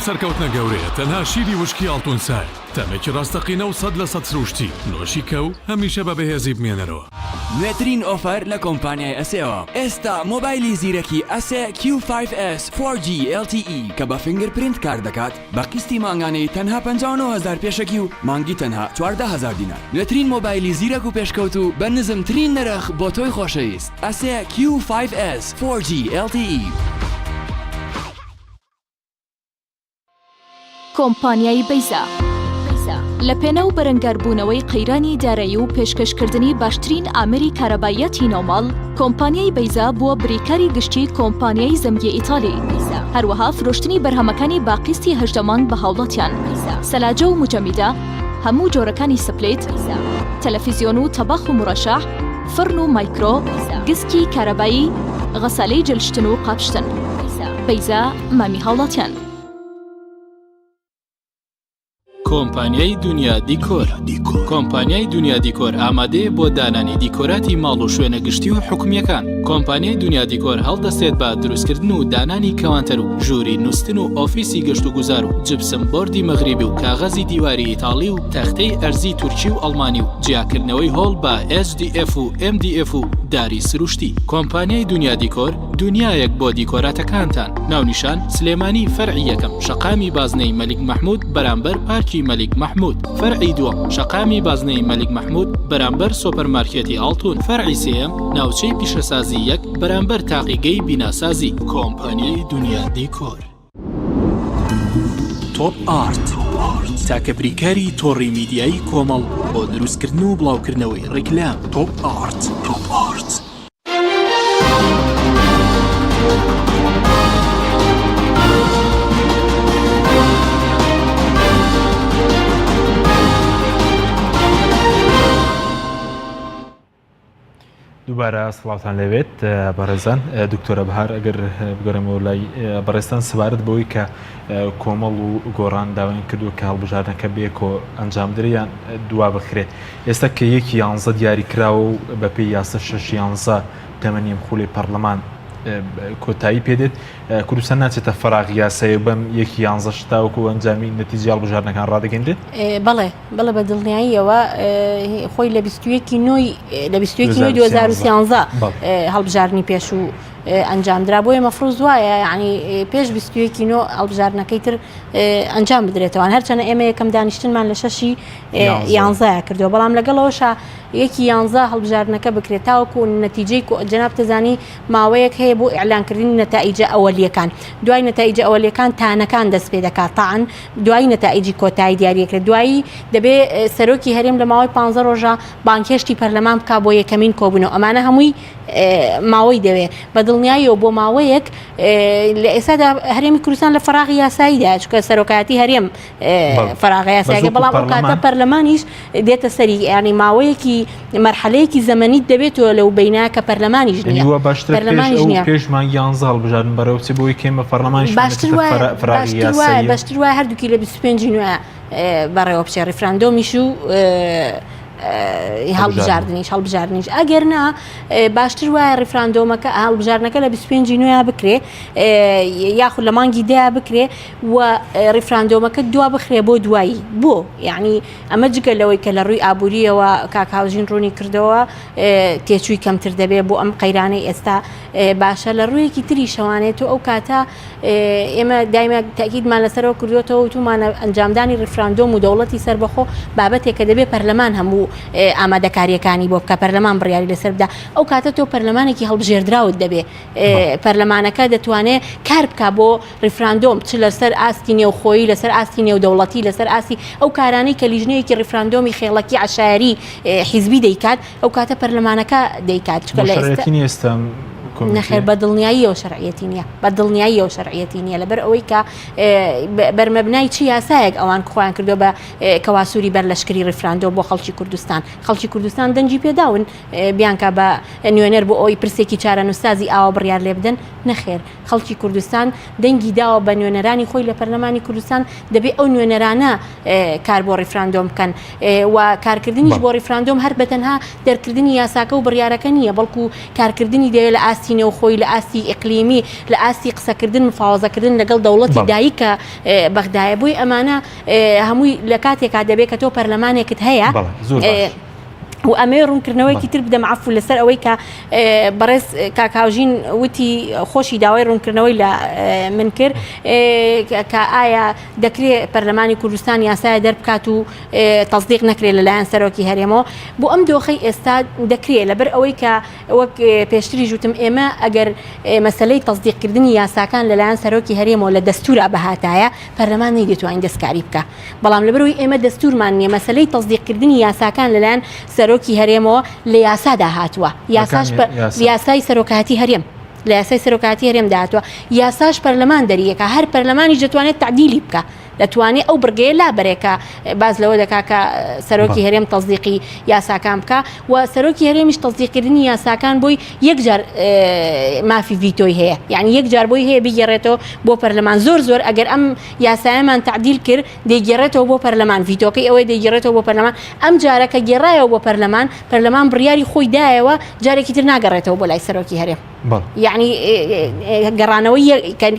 سەرکەوتنە گەورەیە تەنها شیری وشکی ئەڵتونسای تەمێکی ڕاستەقینە و 100% سروشتی نۆشی کەو هەمیشە بە بەهێزی بمێنەرەوە.
نوێترین ئۆفەر لە کۆمپانیای ئەسێەوە ئێستا مۆبایلی زیرەکی ئەسێ Q5S 4G LTE کە بە فینگرپرینت کار دەکات بە قستی مانگانەی تەنها 59,000 پێشەکی و مانگی تەنها 14,000 دینار. نوێترین مۆبایلی زیرەک و پێشکەوت و بە نزمترین نرخ بۆ تۆی خۆشەویست ئەسێ Q5S 4G LTE.
کۆمپانیای بەیزا لە پێنە و بەرەنگاربوونەوەی قەیرانی دارایی و پێشکەشکردنی باشترین ئامێری کارەبایەتی نۆماڵ، کۆمپانیای بەیزا بووە بریکاری گشتی کۆمپانیای زەمگی ئیتالی. هەروەها فرۆشتنی بەرهەمەکانی باقیستی هەژدەمانگ بە هاوڵاتیان، سەلاجە و مجەمیدە، هەموو جۆرەکانی سپلێت، تەلەڤیزیۆن و تەبەخ و مڕەشەح، فرن و مایکرۆ، گسکی کارەبایی، غەسالەی جلشتن و قاپشتن. بەیزا مامی هاوڵاتیان.
کۆمپانیای دنیا دیکۆر. کۆمپانیای دنیا دیکۆر ئامادەیە بۆ دانانی دیکۆراتی ماڵ و شوێنە گشتی و حکومیەکان. کۆمپانیای دنیا دیکۆر هەڵدەستێت بە دروستکردن و دانانی کەوانتەر و ژووری نووسن و ئۆفیسی گەشت و گوزار و جبسم بۆردی مەغریبی و کاغەزی دیواری ئیتاڵی و تەختەی ئەرزی تورکی و ئەڵمانی و جیاکردنەوەی هۆڵ بە SDF و MDF و داری سروشتی. کۆمپانیای دنیا دیکۆر دنیایەک بۆ دیکۆراتەکانتان. ناونیشان سلێمانی فەرعی یەکەم، شەقامی بازنەی مەلیک مەحموود بەرامبەر پارکی مەلیک مەحموود. فەرعی دووەم، شەقامی بازنەی مەلیک مەحموود بەرامبەر سۆپەرمارکێتی ئاڵتون. فەرعی سێیەم، ناوچەی پیشەسازی یەک بەرامبەر تاقیگەی بیناسازی. کۆمپانیای دنیا دیکۆر. تۆپ ئارت، تاکە بریکاری تۆڕی میدیایی کۆمەڵ بۆ دروستکردن و بڵاوکردنەوەی ڕیکلام. تۆپ ئارت.
دووبارە سڵاوتان لەوێت بەڕێزان. دکتۆرە بەهار ئەگەر بگەڕێمەوە لای بەڕێستان سەبارەت بەوەی کە کۆمەڵ و گۆڕان داوایان کردووە کە هەڵبژاردنەکە بێکۆ ئەنجامدرێیان دوا بخرێت. ئێستا کە 1/11 دیاری کراوە و بەپێی یاسە 6/11 تەمەنی خولەی پەرلەمان کۆتایی پێدێت، کوردستان ناچێتە فەراغ یاسایی بەم 1/11 تاوەکو ئەنجامی نەتیجە هەڵبژاردنەکان ڕادەگەیەندرێت؟
بەڵێ بە دڵنیاییەوە خۆی لە 21 2013 هەڵبژاردننی پێش و ئەنجامدرا. بۆیە مەفروض وایە یعنی پێش 21 ئەڵبژاردنەکەی تر ئەنجام بدرێتەوە. هەرچەنە ئێمە یەکەم دانیشتنمان لە 6/11 کردەوە، بەڵام لەگەڵەوەشە 1/11 هەڵبژاردنەکە بکرێت تاوەکو نەتیجەی جەناب تەزانی ماوەیەک هەیە بۆ ئیعلانکردنی نەتائیجە ئەوەلیەکان. دوای نەتائیجە ئەوەلیەکان تانەکان دەست پێ دەکات، تاعن دوای نەتائیجی کۆتایی دیاریەکرێت. دوایی دەبێ سەرۆکی هەرێم لە ماوەی 15 ڕۆژە بانکێشتی پەرلەمان بکا بۆ یەکەمین کۆبوونەوە. ئەمانە هەمووی ماوەی دەوێت. بە دڵنیاییەوە بۆ ماوەیەک لە ئێستادا هەرێمی کوردستان لە فەراغی یاساییدا، چونکە سەرۆکایەتی هەرێم فەراغ یاساییەکە، بەڵام ئەو کاتە پەرلەمانیش دێتە سەری، ینی ماوەیەکی مەرحەلەیەکی زەمەنیت دەبێتەوە لەو بەینە کە پەرلەمانیش نییە.
پێشمان 11 هەڵبژاردن بەرەو چ بۆی کێمە پەرلەمانیش
باشتر وایە هەردووکی لە 25 نوێ بەڕێوە بچێ ڕیفراندۆمیش و هەڵبژاردنیش. ئەگەر نا باشتر وایە ڕیفراندۆمەکە هەڵبژاردنەکە لە 25 نوێ بکرێ یاخود لە مانگی دەیە بکرێ و ڕیفراندۆمەکە دوا بخرێ بۆ دوایی. بۆ یعنی ئەمە جگە لەوەی کە لە ڕووی ئابووریەوە کاکاوژین ڕوونی کردەوە تێچووی کەمتر دەبێت بۆ ئەم قەیرانەی ئێستا باشە. لە ڕوویەکی تری شەوانێت و ئەو کاتە ئێمە دایمە تاکیدمان لەسەرەوە کردوێتەوە وتومانە ئەنجامدانی ڕیفراندۆم و دەوڵەتی سەربەخۆ بابەتێک کە دەبێت پەرلەمان هەموو ئامادەکاریەکانی بۆ بکە، پەرلەمان بڕیاری لەسەر بدا. ئەو کاتە تۆ پەرلەمانێکی هەڵبژێردراوت دەبێت، پەرلەمانەکە دەتوانێت کار بکە بۆ ڕیفراندۆم، چ لەسەر ئاستی نێوخۆیی، لەسەر ئاستی نێودەوڵەتی، لەسەر ئاستی ئەو کارانەی کە لیژنەیەکی ڕیفراندۆمی خێڵەکی عشایری حیزبی دەیکات، ئەو کاتە پەرلەمانەکە دەیکات. نەخێر بە دڵنیاییەوە شەرعیەتی نییە، بە دڵنیاییەوە شەرعیەتی نییە، لەبەر ئەوەی کە بەرمەبنای چی یاسایەک ئەوان خۆیان کردو بە کەواسووری بەرلەشکری ڕیفراندۆ بۆ خەڵکی کوردستان. خەڵکی کوردستان دەنجی پێداون بیانکە بە نوێنەر بۆ ئەوی پرسێکی چارەنووسازی ئاوا بڕیار لێ بدەن. نەخێر، خەڵکی کوردستان دەنگی داوە بە نوێنەرانی خۆی لە پەرلەمانی کوردستان دەبێت ئەو نوێنەرانە کار بۆ ڕیفراندۆم بکەن و کارکردنیش بۆ ڕیفراندۆم هەر بەتەنها دەرکردنی یاساکە و بڕیارەکە نییە، بەڵکو کارکردنی دەوێت لە ئاستی نێوخۆی، لە ئاستی ئیقلیمی، لە ئاستی قسەکردن مفاوەزەکردن لەگەڵ دەوڵەتی دایکە بەغدایە. بۆی ئەمانە هەمووی لە کاتێکا دەبێت کە تۆ پەرلەمانێکت هەیە و ئەمێ ڕوونکردنەوەیکی تر بدەم عەفو لەسەر ئەوەی کە بەڕێز کاکاوژین وتی خۆشی داوای ڕوونکردنەوەی لە من کرد کە ئایا دەکرێت پەرلەمانی کوردستان یاسایە دەربکات و تەصدیق نەکرێت لەلایەن سەرۆکی هەرێمەوە بۆ ئەم دۆخەی ئێستا دەکرێت لەبەر ئەوەی کە وەک پێشتری ژوتم ئێمە ئەگەر مەسەلەی تەصدیقکردنی یاساکان لەلایەن سەرۆکی هەرێمەوە لە دەستورا بەهاتایە پەرلەمان نەیدەتوانین دەستکاری بکە بەڵام لەبەرەوەی ئێمە دەستورمان نییە مەسەلەی تەصدیقکردنی یاساکان لەلایەن سەرۆکی هەرێمەوە لە یاسادا هاتووە یاسای سەرۆکاتی هەرێم لە یاسای سەرۆکاتی هەرێم داهاتوە یاساش پەرلەمان دەریەکە هەر پەرلەمانی دەتوانێت تعدیلی بکە دەتوانێت ئەو بڕگەیە لا بەرێکە باز لەوە دەکا کە سەرۆکی هەرێم تەصدیقی یاساکان بکە و سەرۆکی هەرێمیش تەصدیقکردنی یاساکان بۆی یەکجار مافی ڤیتۆی هەیە یعنی یەکجار بۆی هەیە بگەڕێتەوە بۆ پەرلەمان زۆر ئەگەر ئەم یاسایەمان تعدیل کرد دەیگەڕێتەوە بۆ پەرلەمان ڤیتۆکەی ئەوەی دەیگەڕێتەوە بۆ پەرلەمان ئەم جارەکە گێڕایەوە بۆ پەرلەمان بڕیاری خۆی دایەوە جارێکی تر ناگەڕێتەوە بۆ لای سەرۆکی هەرێم یعنی گەڕانەوەی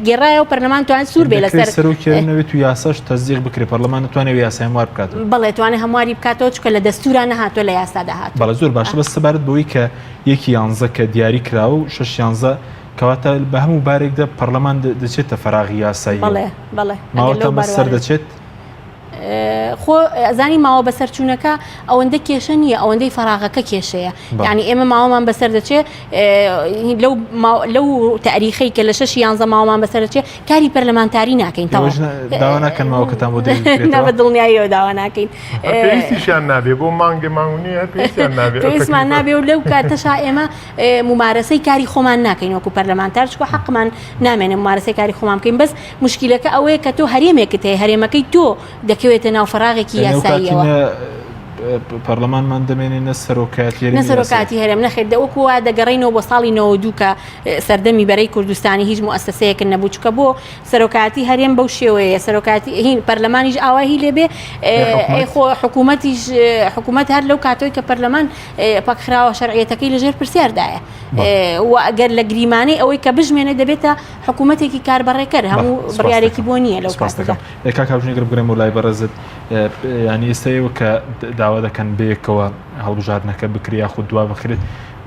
گێڕایەوە پەرلەمان توانێت سوور بێ لەسەر
سەرۆکی هەرێم نەوێت و یاساش تەصدیق بکرێت پەرلەمان نتوانێت یاسای هەموار بکات
بەڵێ توانێت هەمواری بکاتەوە چکە لە دەستورا نەهاتوە لە یاسادا هاتووە
بەڵێ زۆر باشە بەس سەبارەت بەوەی کە 1/11 کە دیاری کراوە و 6/11 کەواتە بە هەموو بارێکدا پەرلەمان دەچێتە فەراغی یاسایی
بەڵێ
ماوەتە بەسەر دەچێت
خۆ ئەزانی ماوە بەسەرچوونەکە ئەوەندە کێشە نییە ئەوەندەی فەراغەکە کێشەیە یعنی ئێمە ماوەمان بەسەر دەچێت لەو تاریخی کە لە 6/11 ماوەمان بەسەر دەچێت کاری پەرلەمانتاری ناکەین
داوا ناکەن ماوەکەتان بۆ
بە دڵنیاییەوە داوا ناکەین
پێویستیشیان نابێ بۆ مانگە ماونیە
پێویستمان نابێ و لەو کاتەشا ئێمە ممارەسەی کاری خۆمان ناکەین وەکو پەرلەمانتار چکە حەقمان نامێنێ ممارەسەی کاری خۆمان بکەین بەس مشکلەکە ئەوەیە کە تۆ هەرێمێکت هەیە هەرێمەکەی تۆ دەکەوێتە ناو فەراغێکی یاساییەوە
پەرلەمانمان دەمێنێ
نەسەرۆکاتی هەرێم نەخێت دەوەکووا دەگەڕینەوە بۆ ساڵی 92 کە سەردەمی بەرەی کوردستانی هیچ موسسەیەکن نەبوو چکە بۆ سەرۆکاتی هەرێم بەو شێوەیە سەرۆکاتی هین پەرلەمانیش ئاوایی لێبێ خۆ حکوومەت هەر لەو کاتۆی کە پەرلەمان پەکخراوە شەرعیەتەکەی لەژێر پرسیاردایە و ئەگەر لە گریمانەی ئەوەی کە بژمێنێ دەبێتە حکوومەتێکی کاربەڕێکەر هەموو بڕیارێکی بۆ نییە لەو کاتەکە
کاکاژنێگر بگرێم و لای بەڕێزت ینی ئێستەیەوە کە داوا دەکەن بەیەکەوە هەڵبژاردنەکە بکرێ یاخود دوا بخرێت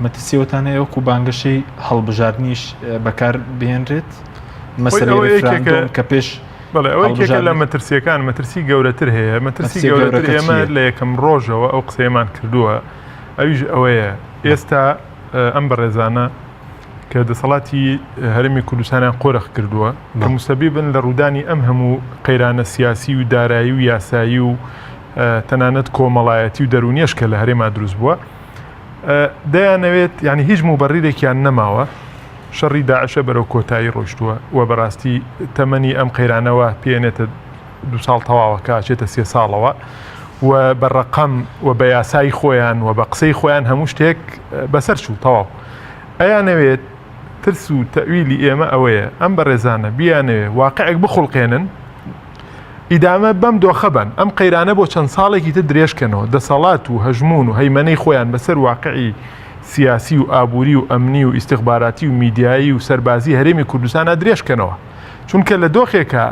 مەترسیەوەتانەیە وەکو بانگەشەی هەڵبژاردنیش بەکار بهێنرێت مەسەلەی ڕیفراندۆم کە پێش
بەڵێ ئەوەی کێکە لە مەترسیەکان مەترسی گەورەتر هەیە مەترسی گەورەتر ئێمە لە یەکەم ڕۆژەوە ئەو قسەیەمان کردووە ئەویش ئەوەیە ئێستا ئەم بەڕێزانە کە دەسەڵاتی هەرێمی کوردستانیان قۆرەخ کردووە کە موسەبیبن لە ڕوودانی ئەم هەموو قەیرانە سیاسی و دارایی و یاسایی و تەنانەت کۆمەڵایەتی و دەرونیەش کە لە هەرێما دروست بووە دەیانەوێت یعنی هیچ موبەڕیرێکیان نەماوە شەڕی داعشە بەرەو کۆتایی ڕۆیشتووە و بەڕاستی تەمەنی ئەم قەیرانەوە پێێنێتە 2 ساڵ تەواوە کە ئاچێتە 3 ساڵەوە و بە ڕەقەم و بە یاسای خۆیان و بە قسەی خۆیان هەموو شتێک بەسەر چوو تەواو ئەیانەوێت ترس و تەویلی ئێمە ئەوەیە ئەم بەڕێزانە بیانەوێ واقعێک بخڵقێنن ئیدامە بەم دۆخەبن ئەم قەیرانە بۆ چەند ساڵێکی تر درێژکەنەوە دەسەڵات و هەژمون و هەیمەنەی خۆیان بەسەر واقعی سیاسی و ئابووری و ئەمنی و ئیستیخباراتی و میدیایی و سەربازی هەرێمی کوردستانە درێژکەنەوە چونکە لە دۆخێکە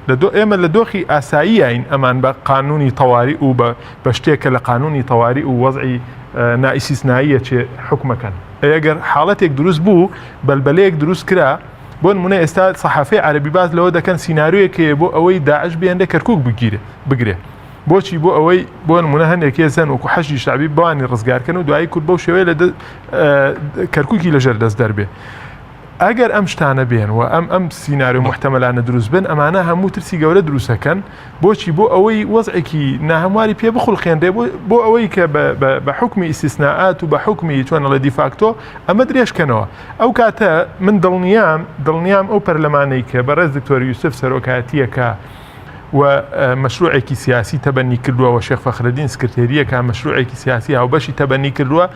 ئێمە لە دۆخی ئاساییین ئەمان بە قانونی تەواری و بە شتێکە لە قانونی تەواری و وەزعی نائیسیسناییە چێ حکومەکەن ئەگەر حاڵەتێک دروست بوو بەلبەلەیەک دروست کرا بۆ نمونە ئێستا سەحافەی عەرەبی باز لەوە دەکەن سیناریۆیەکەیە بۆ ئەوەی داعش بێندە کەرکووک بگرێ بۆچی بۆ ئەوەی بۆ نمونە هەندێکی زەن وەکو حەشی شعبی بوانی ڕزگارکەن و دوایی کورد بەو شێوەیە لە کەرکووکی لەژێر دەست دەربێ ئەگەر ئەم شتانە بێن و ئەم سیناریۆ محتەمەلانە دروست بن ئەمانە هەموو ترسی گەورە دروستەکەن بۆچی بۆ ئەوەی وەزعێکی ناهەمواری پێ بخڵقێنرێ بۆ ئەوەی کە بە حکمی ئیستیسناءات و بە حکمی چۆنە لە دیفاکتۆ ئەمە درێژکەنەوە ئەو کاتە من دڵنیام ئەو پەرلەمانەی کە بەڕێز دکتۆر یوسف سەرۆکایەتیەکە و مەشروعێکی سیاسی تەبەنی کردووە و شێخ فەخرەدین سکرتێریەکە مەشروعێکی سیاسی هاوبەشی تەبەنی کردووە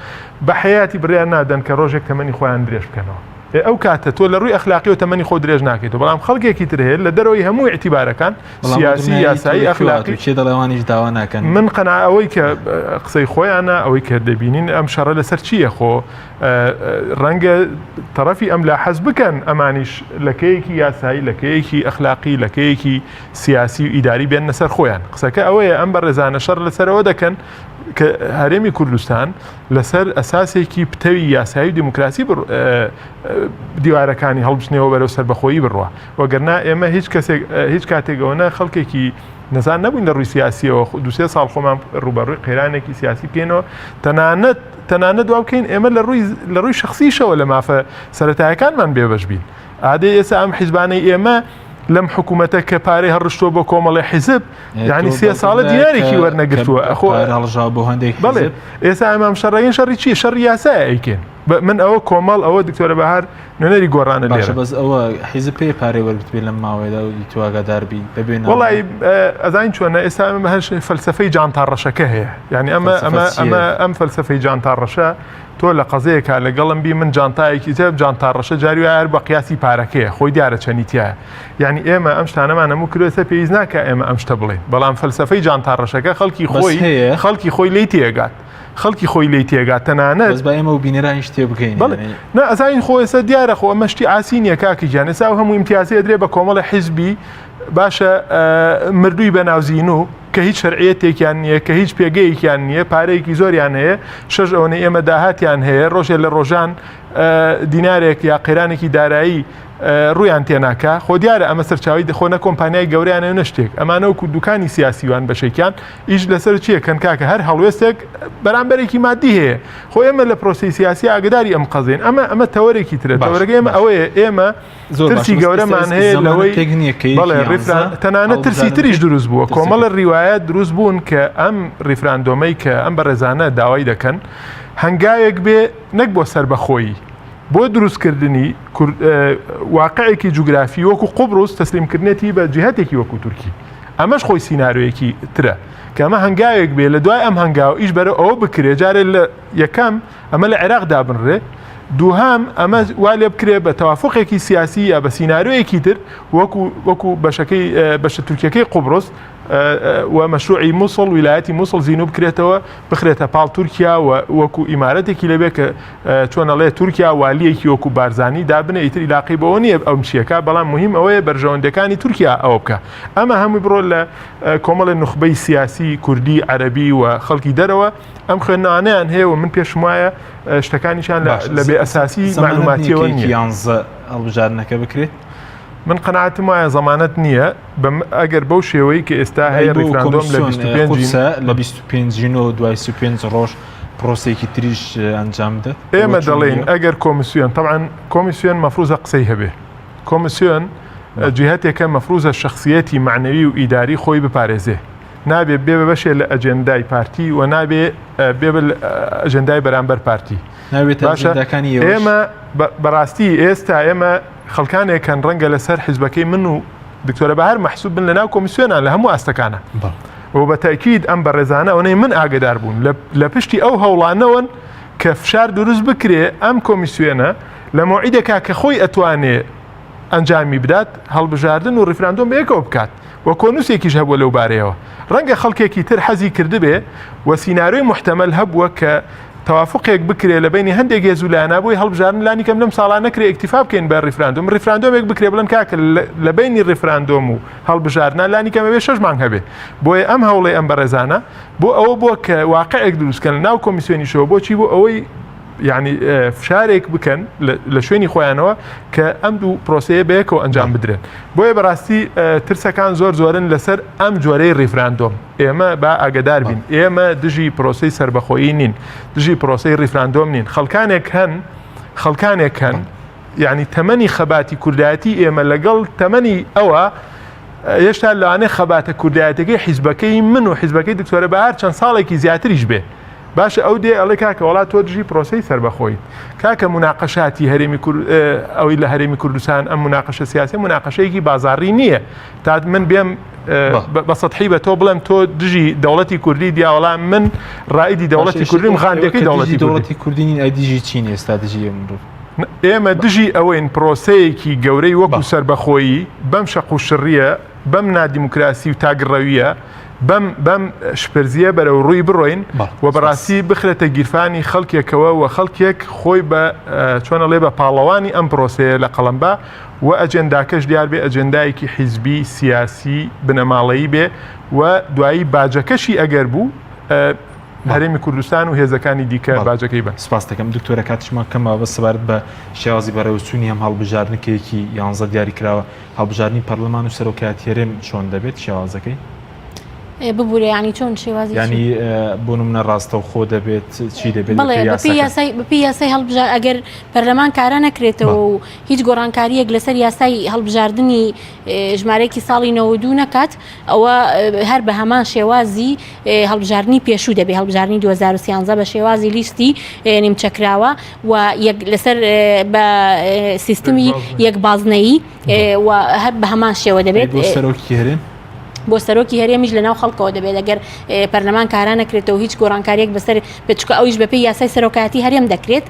بە حەیاتی بڕیار نادەن کە ڕۆژێک تەمەنی خۆیان درێژ بکەنەوە ئەو کاتە تۆ لە ڕووی ئەخلاقی و تەمەنی خۆ درێژ ناکەیت بەڵام خەڵکێکی تر هەیە لە دەرەوەی هەموو اعتیبارەکان سیاسی یاسایی ئەخلاقی
دەڵێوانیش داوا ناکەن
من قەناع ئەوەی کە قسەی خۆیانە ئەوەی کە دەبینین ئەم شەڕە لەسەر چییە خۆ ڕەنگە تەرەفی ئەم لا حەز بکەن ئەمانیش لەکەیەکی یاسایی لەکەیەکی ئەخلاقی لەکەیەکی سیاسی و ئیداری بێن لەسەر خۆیان قسەکە ئەوەیە ئەم بەڕێزانە شەڕ لەسەرەوە دەکەن کە هەرێمی کوردستان لەسەر ئەساسێکی پتەوی یاسایی و دیموکراسی دیوارەکانی هەڵبژنەوە بەرەو سەربەخۆیی بڕوە وەگەرنا ئێمە هیچ کاتێکەوەنە خەڵکێکی نەزان نەبووین لە ڕووی سیاسیەوە دوسێ ساڵ خۆمان ڕوبەڕووی قەیرانێکی سیاسی بکەینەوە تەنانەت دوا بکەین ئێمە لە ڕووی شخصیشەوە لە مافە سەرەتایەکانمان بێبەش بین ئادەی ئێستا ئەم حیزبانەی ئێمە لەم حکوومەتە کە پارەی هەڕشتۆ بۆ کۆمەڵی حیزب یعنی 3 ساڵە دیارێکی وەرنەگرتووە
هەڵژاو بۆ هەندێک
بڵێ ئێستا ئەمام شەڕین شەڕی چی شەڕ یاسایە ئەیکێن من ئەوە کۆمەڵ ئەوە دکتۆرە بەهار نوێنەری گۆڕانە لێرە
بەس ئەوە حیزب پێ پارەی وەرگرت بێ لەم ماوەیەدا و دیتواگەداربی ببێن
وڵی ئەزین چۆنە ئێستا ئەمە هەر فەلسفەی جانتاڕەشەکە هەیە یعنی ئەم فەلسفەی جانتاڕەشە تۆ لە قەزەیەکە لەگەڵم بی من جانتایەکی تێ جانتاڕەشە جاری هەر بە قیاسی پارەکەیە خۆی دیارە چەنیتیایە یعنی ئێمە ئەم شتانەمان هەموو کروێتە پێویست ناکە ئێمە ئەم شتە بڵێن بەڵام فەلسفەی جانتاڕەشەکە خەڵکی خۆی لی تێگات خەڵکی خۆی لی تێگات تەنانەت
بە ئێمە و بینەرانی شتێ بکەین
نە ئەزین خۆ ئێستا دیارە خۆ ئەمەشتی ئاسینیە کاکی گیان ئێستا و هەموو ئیمتیازی درێ بە کۆمەڵە حیزبی باشە مردووی بەناوزین و کە هیچ شەرعیەتێکیان نییە کە هیچ پێگەیەکیان نییە پارەیەکی زۆریان هەیە شەش ئەوەی ئێمە داهاتیان هەیە ڕۆژێ لە ڕۆژان دینارێک یا قەیرانێکی دارایی ڕویان تێناکە خۆ دیارە ئەمە سەرچاوی دەخۆنە کۆمپانیای گەوریانە نشتێک ئەمانەوەکو دوکانی سیاسیوان بەشێکیان ئیش لەسەر چییە کەنکاکە هەر هەڵوێستێک بەرامبەرێکی مادی هەیە خۆ ئێمە لە پرۆسی سیاسی ئاگداری ئەم قەزین ئەمە تەوەرێکی ترە تەوەرەکە ئێمە ئەوەیە ئێمە ترسی گەورەمان هەیە لەوەی تەنانەت ترسی تریش دروست بووە کۆمەڵە ڕیوایەت دروست بوون کە ئەم ڕیفراندۆمەی کە ئەم بەڕێزانە داوای دەکەن هەنگاوێک بێ نەک بۆ سەربەخۆیی بۆ دروستکردنی واقعێکی جوگرافی وەکو قوبڕوس تەسلیمکردنێتی بە جیهەتێکی وەکو تورکی ئەمەش خۆی سیناریۆیەکی ترە کە ئەمە هەنگاوێک بێ لە دوای ئەم هەنگاو ئیش بەرە ئەوە بکرێ جارێ لە یەکەم ئەمە لە عێراق دابنرێ دووهام ئەمە وا لێ بکرێ بە تەوافقێکی سیاسی یا بە سیناریۆیەکی تر وەکو بەشە تورکیەکەی قوبڕوس و مەشروعی مووسڵ ویلایەتی مووسڵ زینوو بکرێتەوە بخرێتە پاڵ تورکیا و وەکو ئیمارەتێکی لەبێ کە چۆنەڵێ تورکیا والیەکی وەکو بارزانی دابنە ئیتر عیلاقی بەوە نییە ئەو مشیەکە بەڵام مهم ئەوەیە بەرژەوەندەکانی تورکیا ئەوە بکە ئەمە هەمووی بڕۆ لە کۆمەڵی نوخبەی سیاسی کوردی عەرەبی و خەڵکی دەرەوە ئەم خوێندنانیان هەیە و من پێشم وایە شتەکانیشان لە بێ ئەساسی معلوماتیەوە نییە
هەڵبژاردنەکە بکرێت
من قەناعەتم وایە زەمانەت نییە ئەگەر بەو شێوەی کە ئێستا هەیە ڕیفراندۆم
لە 25 دوای 25 ڕۆژ پرۆسێکی تریش ئەنجام بدات
ئێمە دەڵێن ئەگەر کۆمیسیۆن طبعاً کۆمیسیۆن مەفروزە قسەی هەبێ کۆمیسیۆن جیهەتێکە مەفروزە شخصیەتی معنەوی و ئیداری خۆی بپارێزێ نابێ بێ بەشێ لە ئەجێندای پارتی و نابێ بێ ئەجێندای بەرامبەر پارتی ئێمە بەڕاستی ئێستا ئێمە خەڵکانێکەن ڕەنگە لەسەر حیزبەکەی من و دکتۆرە بەهار مەحسوب بن لەناو کۆمیسیۆنان لە هەموو ئاستەکانە و بە تاکید ئەم بەڕێزانە ئەوەی من ئاگدار بوون لە پشتی ئەو هەوڵانەوەن کە فشار دروست بکرێ ئەم کۆمیسیۆنە لە مۆعیدێکا کە خۆی ئەتوانێ ئەنجامی بدات هەڵبژاردن و ڕیفراندۆم بەیەکەوە بکات وە کۆنووسێکیش هەبووە لەو بارەیەوە ڕەنگە خەڵکێکی تر حەزی کردبێ و سیناریۆی محتەمەل هەبووە کە توافقێک بکرێ لە بینی هەندێک هێزولانە بۆی هەڵبژاردن لانی کەم لەم ساڵانە نەکرێ ئیکتیفا بکەین بە ڕیفراندۆمێک بکرێ بڵێن کاکە لە بینی ڕیفراندۆم و هەڵبژاردنە لانی کەمەوێ 6 مانگ هەبێ بۆیە ئەم هەوڵێ ئەم بەڕێزانە بۆ ئەوە بۆ کە واقعێک دروستکەن ناو کۆمیسیۆنیشەوە بۆچی بۆ ئەوەی یعنی فشارێک بکەن لە شوێنی خۆیانەوە کە ئەم دوو پرۆسەیە بەیەکەوە ئەنجام بدرێن بۆیە بەڕاستی ترسەکان زۆرن لەسەر ئەم جۆرەی ڕیفراندۆم ئێمە با ئاگدار بین ئێمە دژی پرۆسەی سربەخۆیی نین دژی پرۆسەی ڕیفراندۆم نین خەڵکانێک هەن یعنی تەمەنی خەباتی کوردایەتی ئێمە لەگەڵ تەمەنی ئەوە هێشتا لەوانەیە خەباتە کوردایەتەکەی حیزبەکەی من و حیزبەکەی دکتۆرە بەهار چەند ساڵێکی زیاتریش بێ باشە ئەو دێ ئەڵێ کاکە وڵات تۆ دژی پرۆسەی سەربەخۆیی کاکە مناقەشاتی هەرێمی ئەوەی لە هەرێمی کوردستان ئەم مناقەشە سیاسی مناقەشەیەکی بازاڕی نییە تا من بێم بە سەدحی بە تۆ بڵێم تۆ دژی دەوڵەتی کوردی دیاوەڵام من ڕائیدی دەوڵەتی کوردیم خاندەکەی
دەوڵەتی کوردی ئایدیژی چین ئێستا دژی
ئێمە دژی ئەوەین پرۆسەیەکی گەورەی وەکو سەربەخۆیی بەم شەق و شڕیە بەم نادیموکراسی و تاگڕەویە بەم شپرزیە بەرەو ڕووی بڕۆین و بەڕاستی بخرێتە گیرفانی خەڵکێکەوە و خەڵکێک خۆی بە چۆنەڵێ بە پاڵەوانی ئەم پرۆسەیە لە قەڵەمبا و ئەجێنداکەش دیار بێ ئەجێندایەکی حیزبی سیاسی بنەماڵەیی بێ و دوایی باجەکەشی ئەگەر بوو هەرێمی کوردستان و هێزەکانی دیکە باجەکەی بن.
سپاس دەکەم دکتۆرە کاتیشمان کەمەوە بە سەبارەت بە شێوازی بەڕێوەچوونی هەم هەڵبژاردنەکەیەکی 11 دیاری کراوە هەڵبژاردننی پەرلەمان و سەرۆکایەتی هەرێم چۆن دەبێت شێوازەکەی؟
ببوورە ینی چۆن شێوازی
ینی بۆ نمونە ڕاستەوخۆ دەبێت چی دەبێت
بەپی یاسای هەڵبژار ئەگەر پەرلەمان کارە نەکرێتەوە و هیچ گۆڕانکاریەک لەسەر یاسای هەڵبژاردننی ژمارەیەکی ساڵی 92 نەکات ئەوە هەر بە هەمان شێوازی هەڵبژاردننی پێشوو دەبێت هەڵبژاردننی 2013 بە شێوازی لیستی نیمچەکراوە و لەسەر بە سیستمی یەک بازنەیی و هەر بە هەمان شێوە دەبێت
سەرۆکی هەرێم
بۆ سەرۆکی هەرێمیش لەناو خەڵکەوە دەبێت ئەگەر پەرلەمان کاران نەکرێتەوە هیچ گۆڕانکاریەک بەسەر بچکە ئەویش بەپی یاسای سەرۆکایەتی هەرێم دەکرێت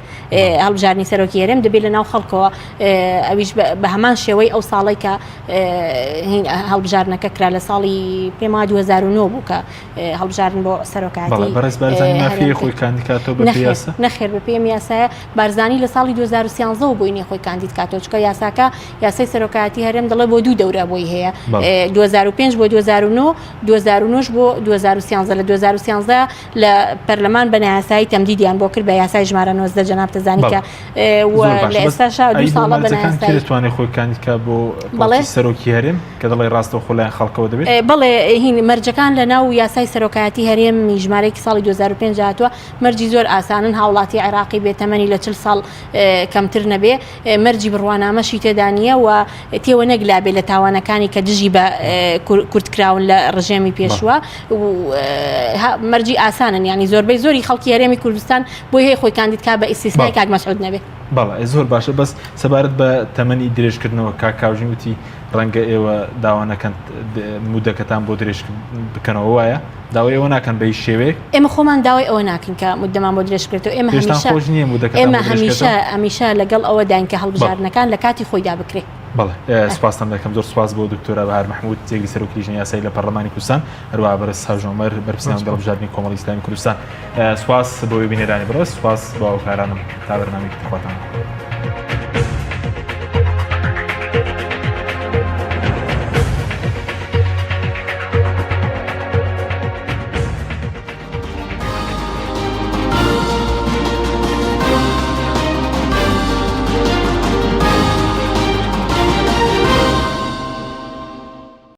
هەڵبژاردننی سەرۆکی هەرێم دەبێت لەناو خەڵکەوە ئەویش بە هەمان شێوەی ئەو ساڵی کە هەڵبژاردنەکە کرا لە ساڵی پێما 2009 بوو کە هەڵبژاردن بۆ سەرۆکایەتی
بەڕێز بارزانی مافیە خۆی کاندیدکاتەوە بە یاسا
نەخێر بە پێم یاسایە بارزانی لە ساڵی 2013 و بووینی خۆی کاندیدکاتەوە چکە یاساکە یاسای سەرۆکایەتی هەرێم دەڵێ بۆ دوو دەورە بۆی هەیە 2005 بۆ 2009 2009 بۆ 2013 لە 2013 لە پەرلەمان بە نایاسایی تەمدیدیان بۆ کرد بە یاسای ژمارە 19 جەناب تەزانی کە لە ئێستاشا دو ساڵە بە نایاسایی
دەتوانێت خۆی کاندیدکا بۆ سەرۆکی هەرێم کە دەڵێ ڕاستەوخۆ لایەن خەڵکەوە دەبێت
بەڵێ هین مەرجەکان لە ناو یاسای سەرۆکایەتی هەرێم ژمارەیەکی ساڵی 2005 هاتووە مەرجی زۆر ئاسانن هاوڵاتی عێراقی بێتەمەنی لە 40 ساڵ کەمتر نەبێ مەرجی بڕوانامەشی تێدا نییە و تێوە نەگلابێ لە تاوانەکانی کە دژی بە کورتکراون لە ڕژێمی پێشوە مەرجی ئاسانن ینی زۆربەی زۆری خەڵکی هەرێمی کوردستان بۆی هەیە خۆی کاندیدکا بە ئیسیسنای کاک مەسعود نەبێ
بەڵێ زۆر باشە بەس سەبارەت بە تەمەنی درێژکردنەوە کاکاوژین وتی ڕەنگە ئێوە داوانەکەن مودەکەتان بۆ درێژ بکەنەوە وایە داوای ئەوە ناکەن بە هیچ شێوەیە
ئێمە خۆمان داوای ئەوە ناکەین کە مودەمان بۆ درێژکرێتەوە ئێمە هەمیشە لەگەڵ ئەوە داین کە هەڵبژاردنەکان لە کاتی خۆیدا بکرێت
بەڵێ سپاسم دەکەم زۆر سپاس بۆ دکتۆرە بەهار محمود جێگی سەرۆکی لیژنەی یاسایی لە پەرلەمانی کوردستان هەروەها بەرز هاوژۆمەر بەرپرسیدەرانی هەڵبژاردننی کۆمەڵی ئیسلامی کوردستان سپاس بۆ بینێرانی بەڕێز سپاس بۆ هاوکارانم تا بەرنامەیەکی خواتان